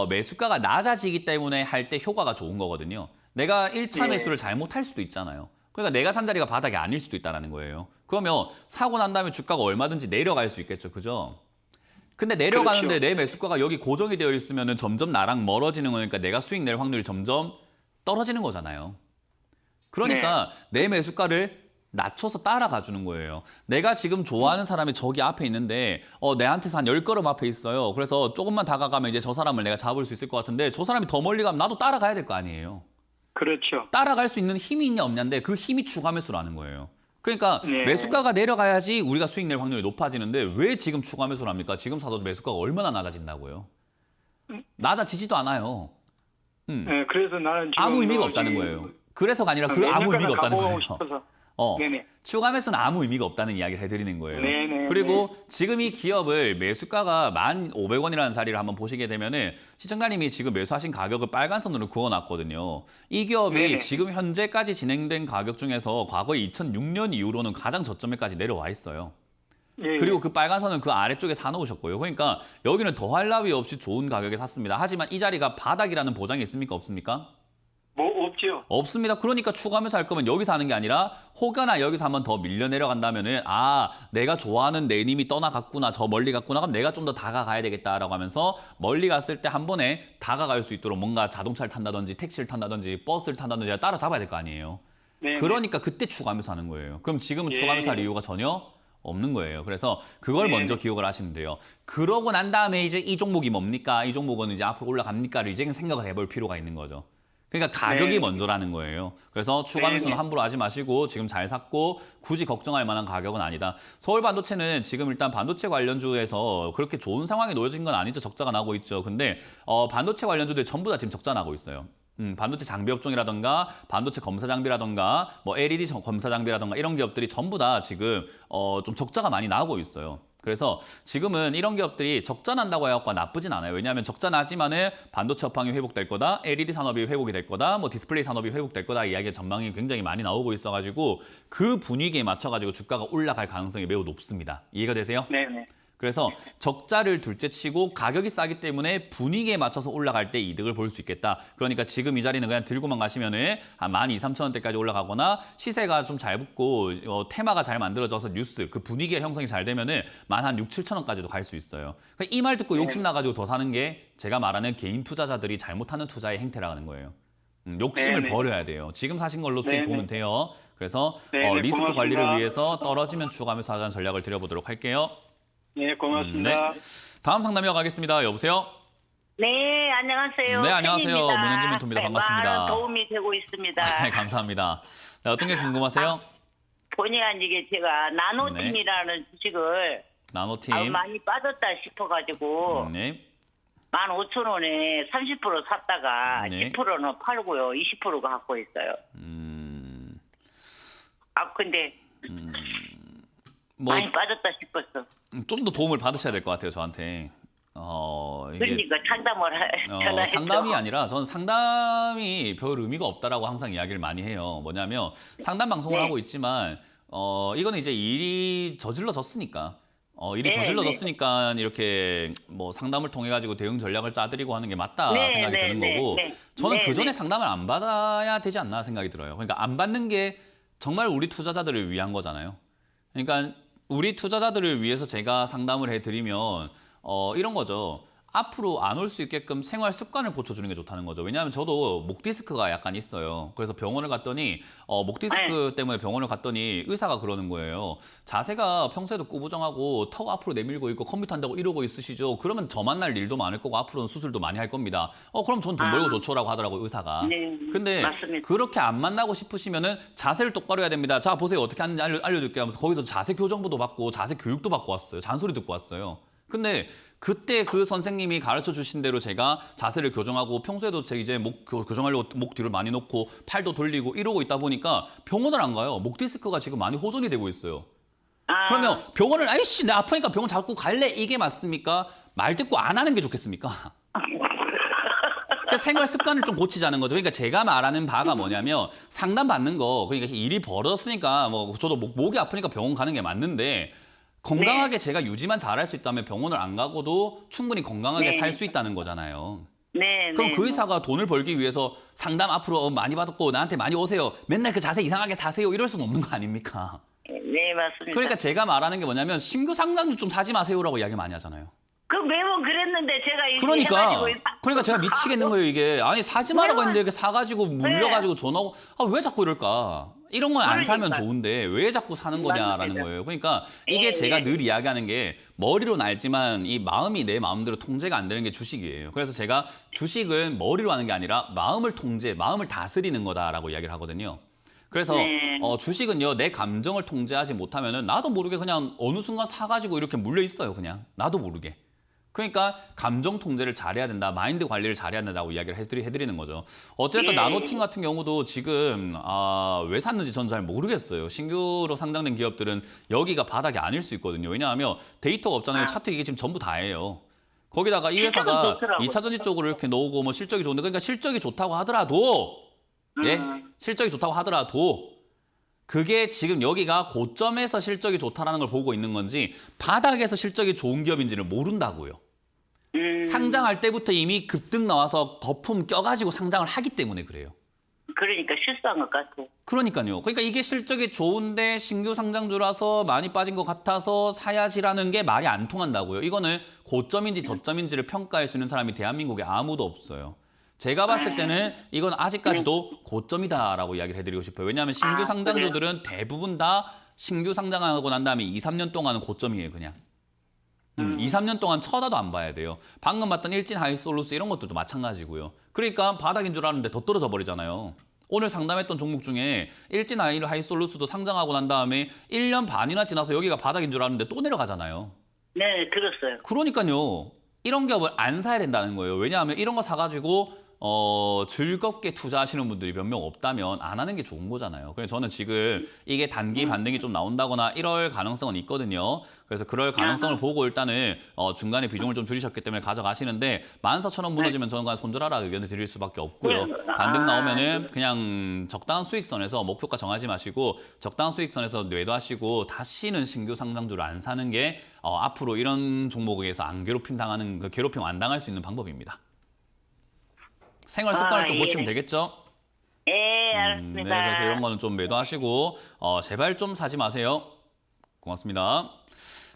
매수가가 낮아지기 때문에 할 때 효과가 좋은 거거든요. 내가 1차 예. 매수를 잘못할 수도 있잖아요. 그러니까 내가 산 자리가 바닥이 아닐 수도 있다는 거예요. 그러면 사고 난 다음에 주가가 얼마든지 내려갈 수 있겠죠. 그죠? 근데 내려가는데 그렇죠. 내 매수가가 여기 고정이 되어 있으면 점점 나랑 멀어지는 거니까 내가 수익 낼 확률이 점점 떨어지는 거잖아요. 그러니까 내 매수가를 낮춰서 따라가 주는 거예요. 내가 지금 좋아하는 사람이 저기 앞에 있는데 내한테서 한 10걸음 앞에 있어요. 그래서 조금만 다가가면 이제 저 사람을 내가 잡을 수 있을 것 같은데, 저 사람이 더 멀리 가면 나도 따라가야 될 거 아니에요. 그렇죠. 따라갈 수 있는 힘이 있냐 없냐인데, 그 힘이 추가 매수라는 거예요. 그러니까 네. 매수가가 내려가야지 우리가 수익 낼 확률이 높아지는데, 왜 지금 추가 매수를 합니까? 지금 사도 매수가가 얼마나 낮아진다고요? 낮아지지도 않아요. 예, 그래서 나는 지금 아무 의미가 뭐 없다는 이- 거예요. 그래서가 아니라 그 아무 의미가 없다는 가보고 거예요. 싶어서. 네네. 추가 매수는 아무 의미가 없다는 이야기를 해드리는 거예요. 네네. 그리고 지금 이 기업을 매수가가 1,500원이라는 자리를 한번 보시게 되면은, 시청자님이 지금 매수하신 가격을 빨간 선으로 그어놨거든요. 이 기업이 네네. 지금 현재까지 진행된 가격 중에서 과거 2006년 이후로는 가장 저점에까지 내려와 있어요. 예, 그리고 그 빨간 선은 그 아래쪽에 사놓으셨고요. 그러니까 여기는 더할 나위 없이 좋은 가격에 샀습니다. 하지만 이 자리가 바닥이라는 보장이 있습니까? 없습니까? 뭐 없죠. 없습니다. 그러니까 추가 매수 할 거면 여기서 하는 게 아니라, 혹여나 여기서 한번 더 밀려 내려간다면은, 내가 좋아하는 내 님이 떠나갔구나, 저 멀리 갔구나, 그럼 내가 좀 더 다가가야 되겠다라고 하면서 멀리 갔을 때 한 번에 다가갈 수 있도록 뭔가 자동차를 탄다든지 택시를 탄다든지 버스를 탄다든지 따라잡아야 될 거 아니에요. 네. 그러니까 그때 추가 매수 하는 거예요. 그럼 지금은 예. 추가 매수할 이유가 전혀 없는 거예요. 그래서 그걸 네. 먼저 기억을 하시면 돼요. 그러고 난 다음에 이제 이 종목이 뭡니까? 이 종목은 이제 앞으로 올라갑니까를 이제 생각을 해볼 필요가 있는 거죠. 그러니까 가격이 네. 먼저라는 거예요. 그래서 추가 네, 매수는 네. 함부로 하지 마시고, 지금 잘 샀고 굳이 걱정할 만한 가격은 아니다. 서울 반도체는 지금 일단 반도체 관련주에서 그렇게 좋은 상황이 놓여진 건 아니죠. 적자가 나고 있죠. 근데 반도체 관련주들 전부 다 지금 적자 나고 있어요. 반도체 장비 업종이라던가 반도체 검사 장비라던가 뭐 LED 검사 장비라던가 이런 기업들이 전부 다 지금 좀 적자가 많이 나고 있어요. 그래서 지금은 이런 기업들이 적자 난다고 해갖고 나쁘진 않아요. 왜냐하면 적자 나지만은 반도체 업황이 회복될 거다, LED 산업이 회복이 될 거다, 뭐 디스플레이 산업이 회복될 거다, 이야기의 전망이 굉장히 많이 나오고 있어가지고 그 분위기에 맞춰가지고 주가가 올라갈 가능성이 매우 높습니다. 이해가 되세요? 네네. 그래서 적자를 둘째 치고 가격이 싸기 때문에 분위기에 맞춰서 올라갈 때 이득을 볼 수 있겠다. 그러니까 지금 이 자리는 그냥 들고만 가시면은 한 12,000~13,000원대까지 올라가거나, 시세가 좀 잘 붙고 테마가 잘 만들어져서 뉴스 그 분위기가 형성이 잘 되면은 한 6,000~7,000원까지도 갈 수 있어요. 이 말 듣고 욕심 나가지고 더 사는 게 제가 말하는 개인 투자자들이 잘못하는 투자의 행태라는 거예요. 욕심을 네네. 버려야 돼요. 지금 사신 걸로 수익 네네. 보면 돼요. 그래서 네네, 리스크 고맙습니다. 관리를 위해서 떨어지면 추가하면서 하자는 전략을 드려보도록 할게요. 네, 고맙습니다. 다음 상담 이어가겠습니다. 여보세요? 네, 안녕하세요. 네, 안녕하세요. 팬입니다. 문현진 멘토입니다. 반갑습니다. 많은 도움이 되고 있습니다. 네, 감사합니다. 네, 어떤 게 궁금하세요? 본의 아니게 제가 나노팀이라는 주식을 나노팀. 많이 빠졌다 싶어가지고 네. 15,000원에 30% 샀다가 네. 10%는 팔고요. 20% 갖고 있어요. 근데 뭐 많이 빠졌다 싶었어. 좀 더 도움을 받으셔야 될 것 같아요, 저한테. 이게 그러니까 상담을 전화했죠. 상담이 아니라 저는 상담이 별 의미가 없다라고 항상 이야기를 많이 해요. 뭐냐면 상담 방송을 네. 하고 있지만 이거는 이제 일이 저질러졌으니까 일이 네, 저질러졌으니까 이렇게 뭐 상담을 통해 가지고 대응 전략을 짜드리고 하는 게 맞다 네, 생각이 네, 드는 네, 거고 네. 저는 네, 그 전에 네. 상담을 안 받아야 되지 않나 생각이 들어요. 그러니까 안 받는 게 정말 우리 투자자들을 위한 거잖아요. 그러니까 우리 투자자들을 위해서 제가 상담을 해드리면 이런 거죠. 앞으로 안 올 수 있게끔 생활 습관을 고쳐주는 게 좋다는 거죠. 왜냐하면 저도 목 디스크가 약간 있어요. 그래서 병원을 갔더니 목 디스크 때문에 병원을 갔더니 의사가 그러는 거예요. 자세가 평소에도 꾸부정하고 턱 앞으로 내밀고 있고 컴퓨터 한다고 이러고 있으시죠. 그러면 저 만날 일도 많을 거고 앞으로는 수술도 많이 할 겁니다. 그럼 전 돈 벌고 좋죠라고 하더라고요, 의사가. 네, 근데 맞습니다. 그렇게 안 만나고 싶으시면은 자세를 똑바로 해야 됩니다. 자, 보세요. 어떻게 하는지 알려줄게요 하면서 거기서 자세 교정부도 받고 자세 교육도 받고 왔어요. 잔소리 듣고 왔어요. 근데 그때 그 선생님이 가르쳐 주신 대로 제가 자세를 교정하고 평소에도 제 이제 목 교정하려고 목 뒤를 많이 놓고 팔도 돌리고 이러고 있다 보니까 병원을 안 가요. 목 디스크가 지금 많이 호전이 되고 있어요. 그러면 병원을 아이씨 내 아프니까 병원 자꾸 갈래 이게 맞습니까? 말 듣고 안 하는 게 좋겠습니까? 그러니까 생활 습관을 좀 고치자는 거죠. 그러니까 제가 말하는 바가 뭐냐면 상담 받는 거 그러니까 일이 벌어졌으니까 뭐 저도 목이 아프니까 병원 가는 게 맞는데 건강하게 제가 유지만 잘할 수 있다면 병원을 안 가고도 충분히 건강하게 네. 살 수 있다는 거잖아요. 네, 그럼 네, 그 의사가 돈을 벌기 위해서 상담 앞으로 많이 받았고 나한테 많이 오세요. 맨날 그 자세 이상하게 사세요. 이럴 수는 없는 거 아닙니까? 네, 맞습니다. 그러니까 제가 말하는 게 뭐냐면 신규 상담주 좀 사지 마세요라고 이야기 많이 하잖아요. 그 매번 그랬는데 제가 이렇게 해가지고 그러니까 제가 미치겠는 거예요 이게. 아니 사지 말라고 했는데 이렇게 사가지고 네. 물려가지고 전화하고 왜 자꾸 이럴까? 이런 건 안 사면 그러니까. 좋은데 왜 자꾸 사는 거냐라는 맞습니다. 거예요. 그러니까 이게 예, 제가 예. 늘 이야기하는 게 머리로 알지만 이 마음이 내 마음대로 통제가 안 되는 게 주식이에요. 그래서 제가 주식은 머리로 하는 게 아니라 마음을 마음을 다스리는 거다라고 이야기를 하거든요. 그래서 네. 주식은요 내 감정을 통제하지 못하면은 나도 모르게 그냥 어느 순간 사가지고 이렇게 물려 있어요. 그냥 나도 모르게. 그러니까 감정 통제를 잘해야 된다. 마인드 관리를 잘해야 된다고 이야기를 해드리는 거죠. 어쨌든 예. 나노팀 같은 경우도 지금 왜 샀는지 저는 잘 모르겠어요. 신규로 상장된 기업들은 여기가 바닥이 아닐 수 있거든요. 왜냐하면 데이터가 없잖아요. 차트 이게 지금 전부 다예요. 거기다가 이 실적은 회사가 좋더라고요. 2차 전지 쪽으로 이렇게 넣고 뭐 실적이 좋은데 그러니까 실적이 좋다고 하더라도 예? 실적이 좋다고 하더라도 그게 지금 여기가 고점에서 실적이 좋다라는 걸 보고 있는 건지 바닥에서 실적이 좋은 기업인지를 모른다고요. 상장할 때부터 이미 급등 나와서 거품 껴가지고 상장을 하기 때문에 그래요. 그러니까 실수한 것 같아. 그러니까요. 그러니까 이게 실적이 좋은데 신규 상장주라서 많이 빠진 것 같아서 사야지라는 게 말이 안 통한다고요. 이거는 고점인지 저점인지를 평가할 수 있는 사람이 대한민국에 아무도 없어요. 제가 봤을 때는 이건 아직까지도 고점이다라고 이야기를 해드리고 싶어요. 왜냐하면 신규 상장주들은 대부분 다 신규 상장하고 난 다음에 2, 3년 동안은 고점이에요. 그냥. 2, 3년 동안 쳐다도 안 봐야 돼요. 방금 봤던 일진 하이솔루스 이런 것들도 마찬가지고요. 그러니까 바닥인 줄 알았는데 더 떨어져 버리잖아요. 오늘 상담했던 종목 중에 일진 하이솔루스도 상장하고 난 다음에 1년 반이나 지나서 여기가 바닥인 줄 알았는데 또 내려가잖아요. 네, 들었어요. 그러니까요. 이런 기업을 안 사야 된다는 거예요. 왜냐하면 이런 거 사가지고 즐겁게 투자하시는 분들이 몇 명 없다면 안 하는 게 좋은 거잖아요. 그래서 저는 지금 이게 단기 반등이 좀 나온다거나 이럴 가능성은 있거든요. 그래서 그럴 가능성을 보고 일단은 중간에 비중을 좀 줄이셨기 때문에 가져가시는데 14,000원 무너지면 저는 그냥 손절하라 의견을 드릴 수밖에 없고요. 반등 나오면은 그냥 적당한 수익선에서 목표가 정하지 마시고 적당한 수익선에서 매도하시고 다시는 신규 상장주를 안 사는 게 앞으로 이런 종목에 의해서 안 괴롭힘 당하는 그 괴롭힘 안 당할 수 있는 방법입니다. 생활 습관을 좀 고치면 되겠죠? 예, 알았습니다. 네, 그래서 이런 거는 좀 매도하시고 제발 좀 사지 마세요. 고맙습니다.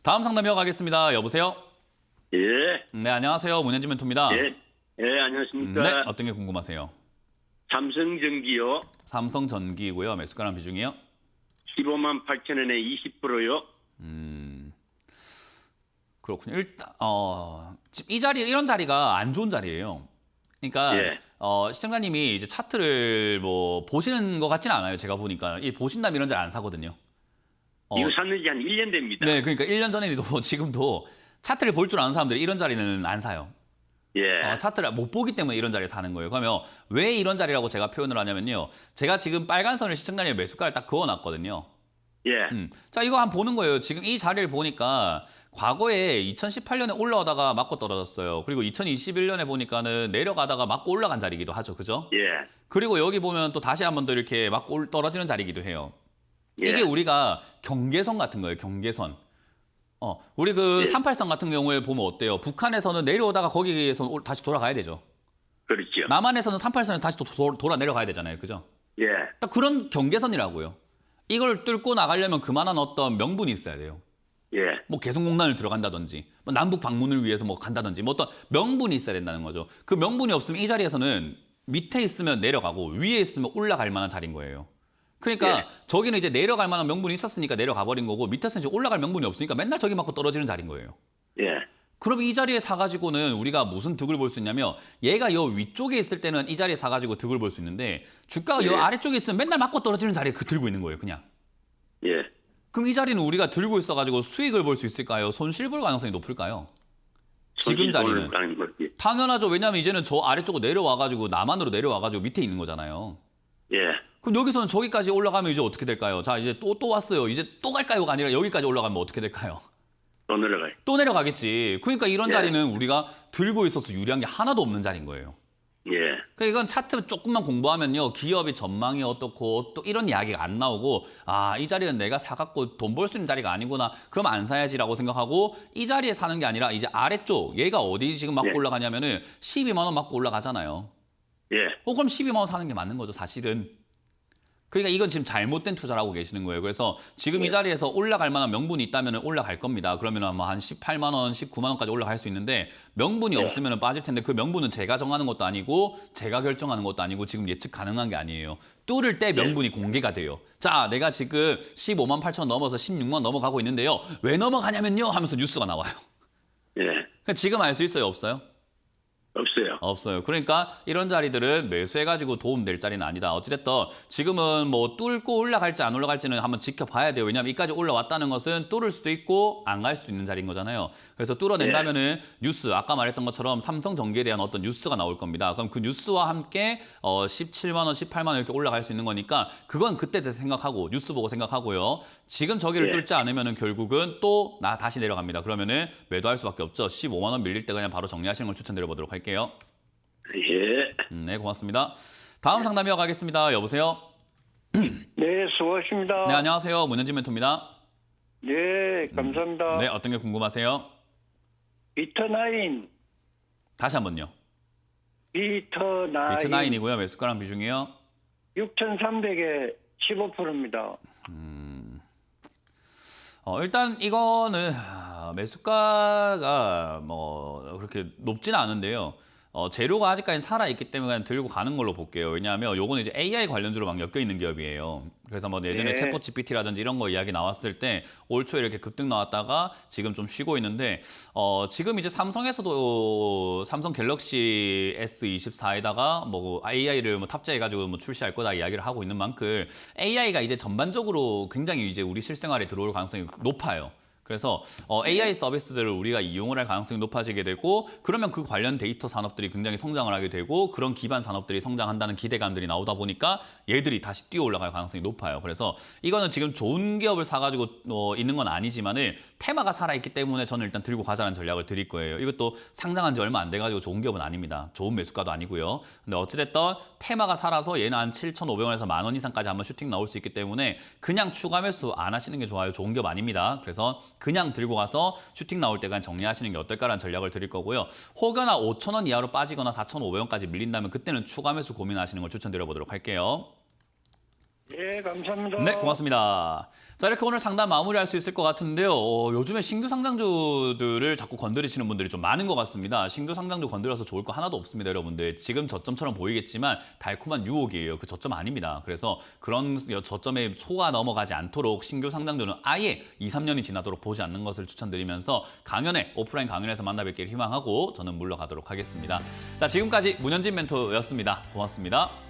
다음 상담 이어가겠습니다. 여보세요? 예. 네, 안녕하세요. 문현진 멘토입니다. 예. 예, 안녕하십니까. 네, 어떤 게 궁금하세요? 삼성전기요. 삼성전기고요. 매수가랑 비중이요? 15만 8천 원에 20%요. 그렇군요. 일단 지금 이 자리 이런 자리가 안 좋은 자리예요. 그러니까 예. 시청자님이 이제 차트를 뭐 보시는 것 같지는 않아요. 제가 보니까 이 보신다면 이런 자리 안 사거든요. 이거 샀는지 한 1년 됩니다. 네, 그러니까 1년 전에도 지금도 차트를 볼 줄 아는 사람들이 이런 자리는 안 사요. 예. 차트를 못 보기 때문에 이런 자리에 사는 거예요. 그러면 왜 이런 자리라고 제가 표현을 하냐면요. 제가 지금 빨간 선을 시청자리에 매수가를 딱 그어놨거든요. 예. 자, 이거 한번 보는 거예요. 지금 이 자리를 보니까 과거에 2018년에 올라오다가 맞고 떨어졌어요. 그리고 2021년에 보니까는 내려가다가 맞고 올라간 자리이기도 하죠. 그죠? 예. 그리고 여기 보면 또 다시 한 번 더 이렇게 맞고 떨어지는 자리이기도 해요. 예. 이게 우리가 경계선 같은 거예요. 경계선. 우리 그 예. 38선 같은 경우에 보면 어때요? 북한에서는 내려오다가 거기에서 다시 돌아가야 되죠. 그렇죠. 남한에서는 38선에서 다시 또 돌아 내려가야 되잖아요. 그죠? 예. 딱 그런 경계선이라고요. 이걸 뚫고 나가려면 그만한 어떤 명분이 있어야 돼요. 예. 뭐 개성공단을 들어간다든지, 뭐 남북 방문을 위해서 뭐 간다든지, 뭐 어떤 명분이 있어야 된다는 거죠. 그 명분이 없으면 이 자리에서는 밑에 있으면 내려가고 위에 있으면 올라갈 만한 자리인 거예요. 그러니까 예. 저기는 이제 내려갈 만한 명분이 있었으니까 내려가 버린 거고 밑에서는 이제 올라갈 명분이 없으니까 맨날 저기 맞고 떨어지는 자리인 거예요. 예. 그럼 이 자리에 사가지고는 우리가 무슨 득을 볼 수 있냐면 얘가 요 위쪽에 있을 때는 이 자리에 사가지고 득을 볼 수 있는데 주가가 요 예. 아래쪽에 있으면 맨날 맞고 떨어지는 자리에 들고 있는 거예요. 그냥. 예. 그럼 이 자리는 우리가 들고 있어가지고 수익을 볼 수 있을까요? 손실 볼 가능성이 높을까요? 지금 자리는. 당연하죠. 왜냐하면 이제는 저 아래쪽으로 내려와가지고 남한으로 내려와가지고 밑에 있는 거잖아요. 예. 그럼 여기서는 저기까지 올라가면 이제 어떻게 될까요? 자, 이제 또 왔어요. 이제 또 갈까요가 아니라 여기까지 올라가면 어떻게 될까요? 또 내려가요. 또 내려가겠지. 그러니까 이런 예. 자리는 우리가 들고 있어서 유리한 게 하나도 없는 자리인 거예요. 예. 그러니까 이건 차트 조금만 공부하면요. 기업의 전망이 어떻고 또 이런 이야기가 안 나오고 이 자리는 내가 사갖고 돈 벌 수 있는 자리가 아니구나. 그럼 안 사야지라고 생각하고 이 자리에 사는 게 아니라 이제 아래쪽 얘가 어디 지금 맞고 예. 올라가냐면은 12만 원 맞고 올라가잖아요. 예. 그럼 12만 원 사는 게 맞는 거죠, 사실은. 그러니까 이건 지금 잘못된 투자를 하고 계시는 거예요. 그래서 지금 이 자리에서 올라갈 만한 명분이 있다면 올라갈 겁니다. 그러면 아마 한 18만 원, 19만 원까지 올라갈 수 있는데 명분이 네. 없으면 빠질 텐데 그 명분은 제가 정하는 것도 아니고 제가 결정하는 것도 아니고 지금 예측 가능한 게 아니에요. 뚫을 때 명분이 공개가 돼요. 자, 내가 지금 15만 8천 원 넘어서 16만 넘어가고 있는데요. 왜 넘어가냐면요 하면서 뉴스가 나와요. 예. 그러니까 지금 알 수 있어요, 없어요? 없어요. 없어요. 그러니까 이런 자리들은 매수해가지고 도움 될 자리는 아니다. 어찌됐든 지금은 뭐 뚫고 올라갈지 안 올라갈지는 한번 지켜봐야 돼요. 왜냐하면 이까지 올라왔다는 것은 뚫을 수도 있고 안 갈 수도 있는 자리인 거잖아요. 그래서 뚫어낸다면은 뉴스, 아까 말했던 것처럼 삼성전기에 대한 어떤 뉴스가 나올 겁니다. 그럼 그 뉴스와 함께 17만 원, 18만 원 이렇게 올라갈 수 있는 거니까 그건 그때 돼서 생각하고 뉴스 보고 생각하고요. 지금 저기를 예. 뚫지 않으면은 결국은 또 다시 내려갑니다. 그러면은 매도할 수밖에 없죠. 15만 원 밀릴 때 그냥 바로 정리하시는 걸 추천드려 보도록 할게요. 예. 네, 고맙습니다. 다음 상담 이어가겠습니다. 여보세요? 네, 수고하십니다. 네, 안녕하세요. 문현진 멘토입니다. 네, 감사합니다. 네, 어떤 게 궁금하세요? 비트나인, 다시 한번요. 비트나인. 비트9이고요. 매수가랑 비중이요. 6,300에 15%입니다. 일단 이거는 매수가가 뭐 그렇게 높지는 않은데요. 재료가 아직까지 살아있기 때문에 그냥 들고 가는 걸로 볼게요. 왜냐하면 요거는 이제 AI 관련주로 막 엮여 있는 기업이에요. 그래서 뭐 예전에 네. 챗봇 GPT라든지 이런 거 이야기 나왔을 때 올 초에 이렇게 급등 나왔다가 지금 좀 쉬고 있는데 지금 이제 삼성에서도 삼성 갤럭시 S24에다가 뭐 AI를 뭐 탑재해가지고 뭐 출시할 거다 이야기를 하고 있는 만큼 AI가 이제 전반적으로 굉장히 이제 우리 실생활에 들어올 가능성이 높아요. 그래서 AI 서비스들을 우리가 이용을 할 가능성이 높아지게 되고 그러면 그 관련 데이터 산업들이 굉장히 성장을 하게 되고 그런 기반 산업들이 성장한다는 기대감들이 나오다 보니까 얘들이 다시 뛰어 올라갈 가능성이 높아요. 그래서 이거는 지금 좋은 기업을 사가지고 있는 건 아니지만은 테마가 살아있기 때문에 저는 일단 들고 가자는 전략을 드릴 거예요. 이것도 상장한 지 얼마 안 돼가지고 좋은 기업은 아닙니다. 좋은 매수가도 아니고요. 근데 어찌됐든 테마가 살아서 얘는 한 7,500원에서 10,000원 이상까지 한번 슈팅 나올 수 있기 때문에 그냥 추가 매수 안 하시는 게 좋아요. 좋은 기업 아닙니다. 그래서 그냥 들고 가서 슈팅 나올 때 그냥 정리하시는 게 어떨까라는 전략을 드릴 거고요. 혹여나 5,000원 이하로 빠지거나 4,500원까지 밀린다면 그때는 추가 매수 고민하시는 걸 추천드려 보도록 할게요. 네, 감사합니다. 네, 고맙습니다. 자, 이렇게 오늘 상담 마무리할 수 있을 것 같은데요. 요즘에 신규 상장주들을 자꾸 건드리시는 분들이 좀 많은 것 같습니다. 신규 상장주 건드려서 좋을 거 하나도 없습니다, 여러분들. 지금 저점처럼 보이겠지만 달콤한 유혹이에요. 그 저점 아닙니다. 그래서 그런 저점에 초가 넘어가지 않도록 신규 상장주는 아예 2, 3년이 지나도록 보지 않는 것을 추천드리면서 오프라인 강연에서 만나뵙기를 희망하고 저는 물러가도록 하겠습니다. 자, 지금까지 문현진 멘토였습니다. 고맙습니다.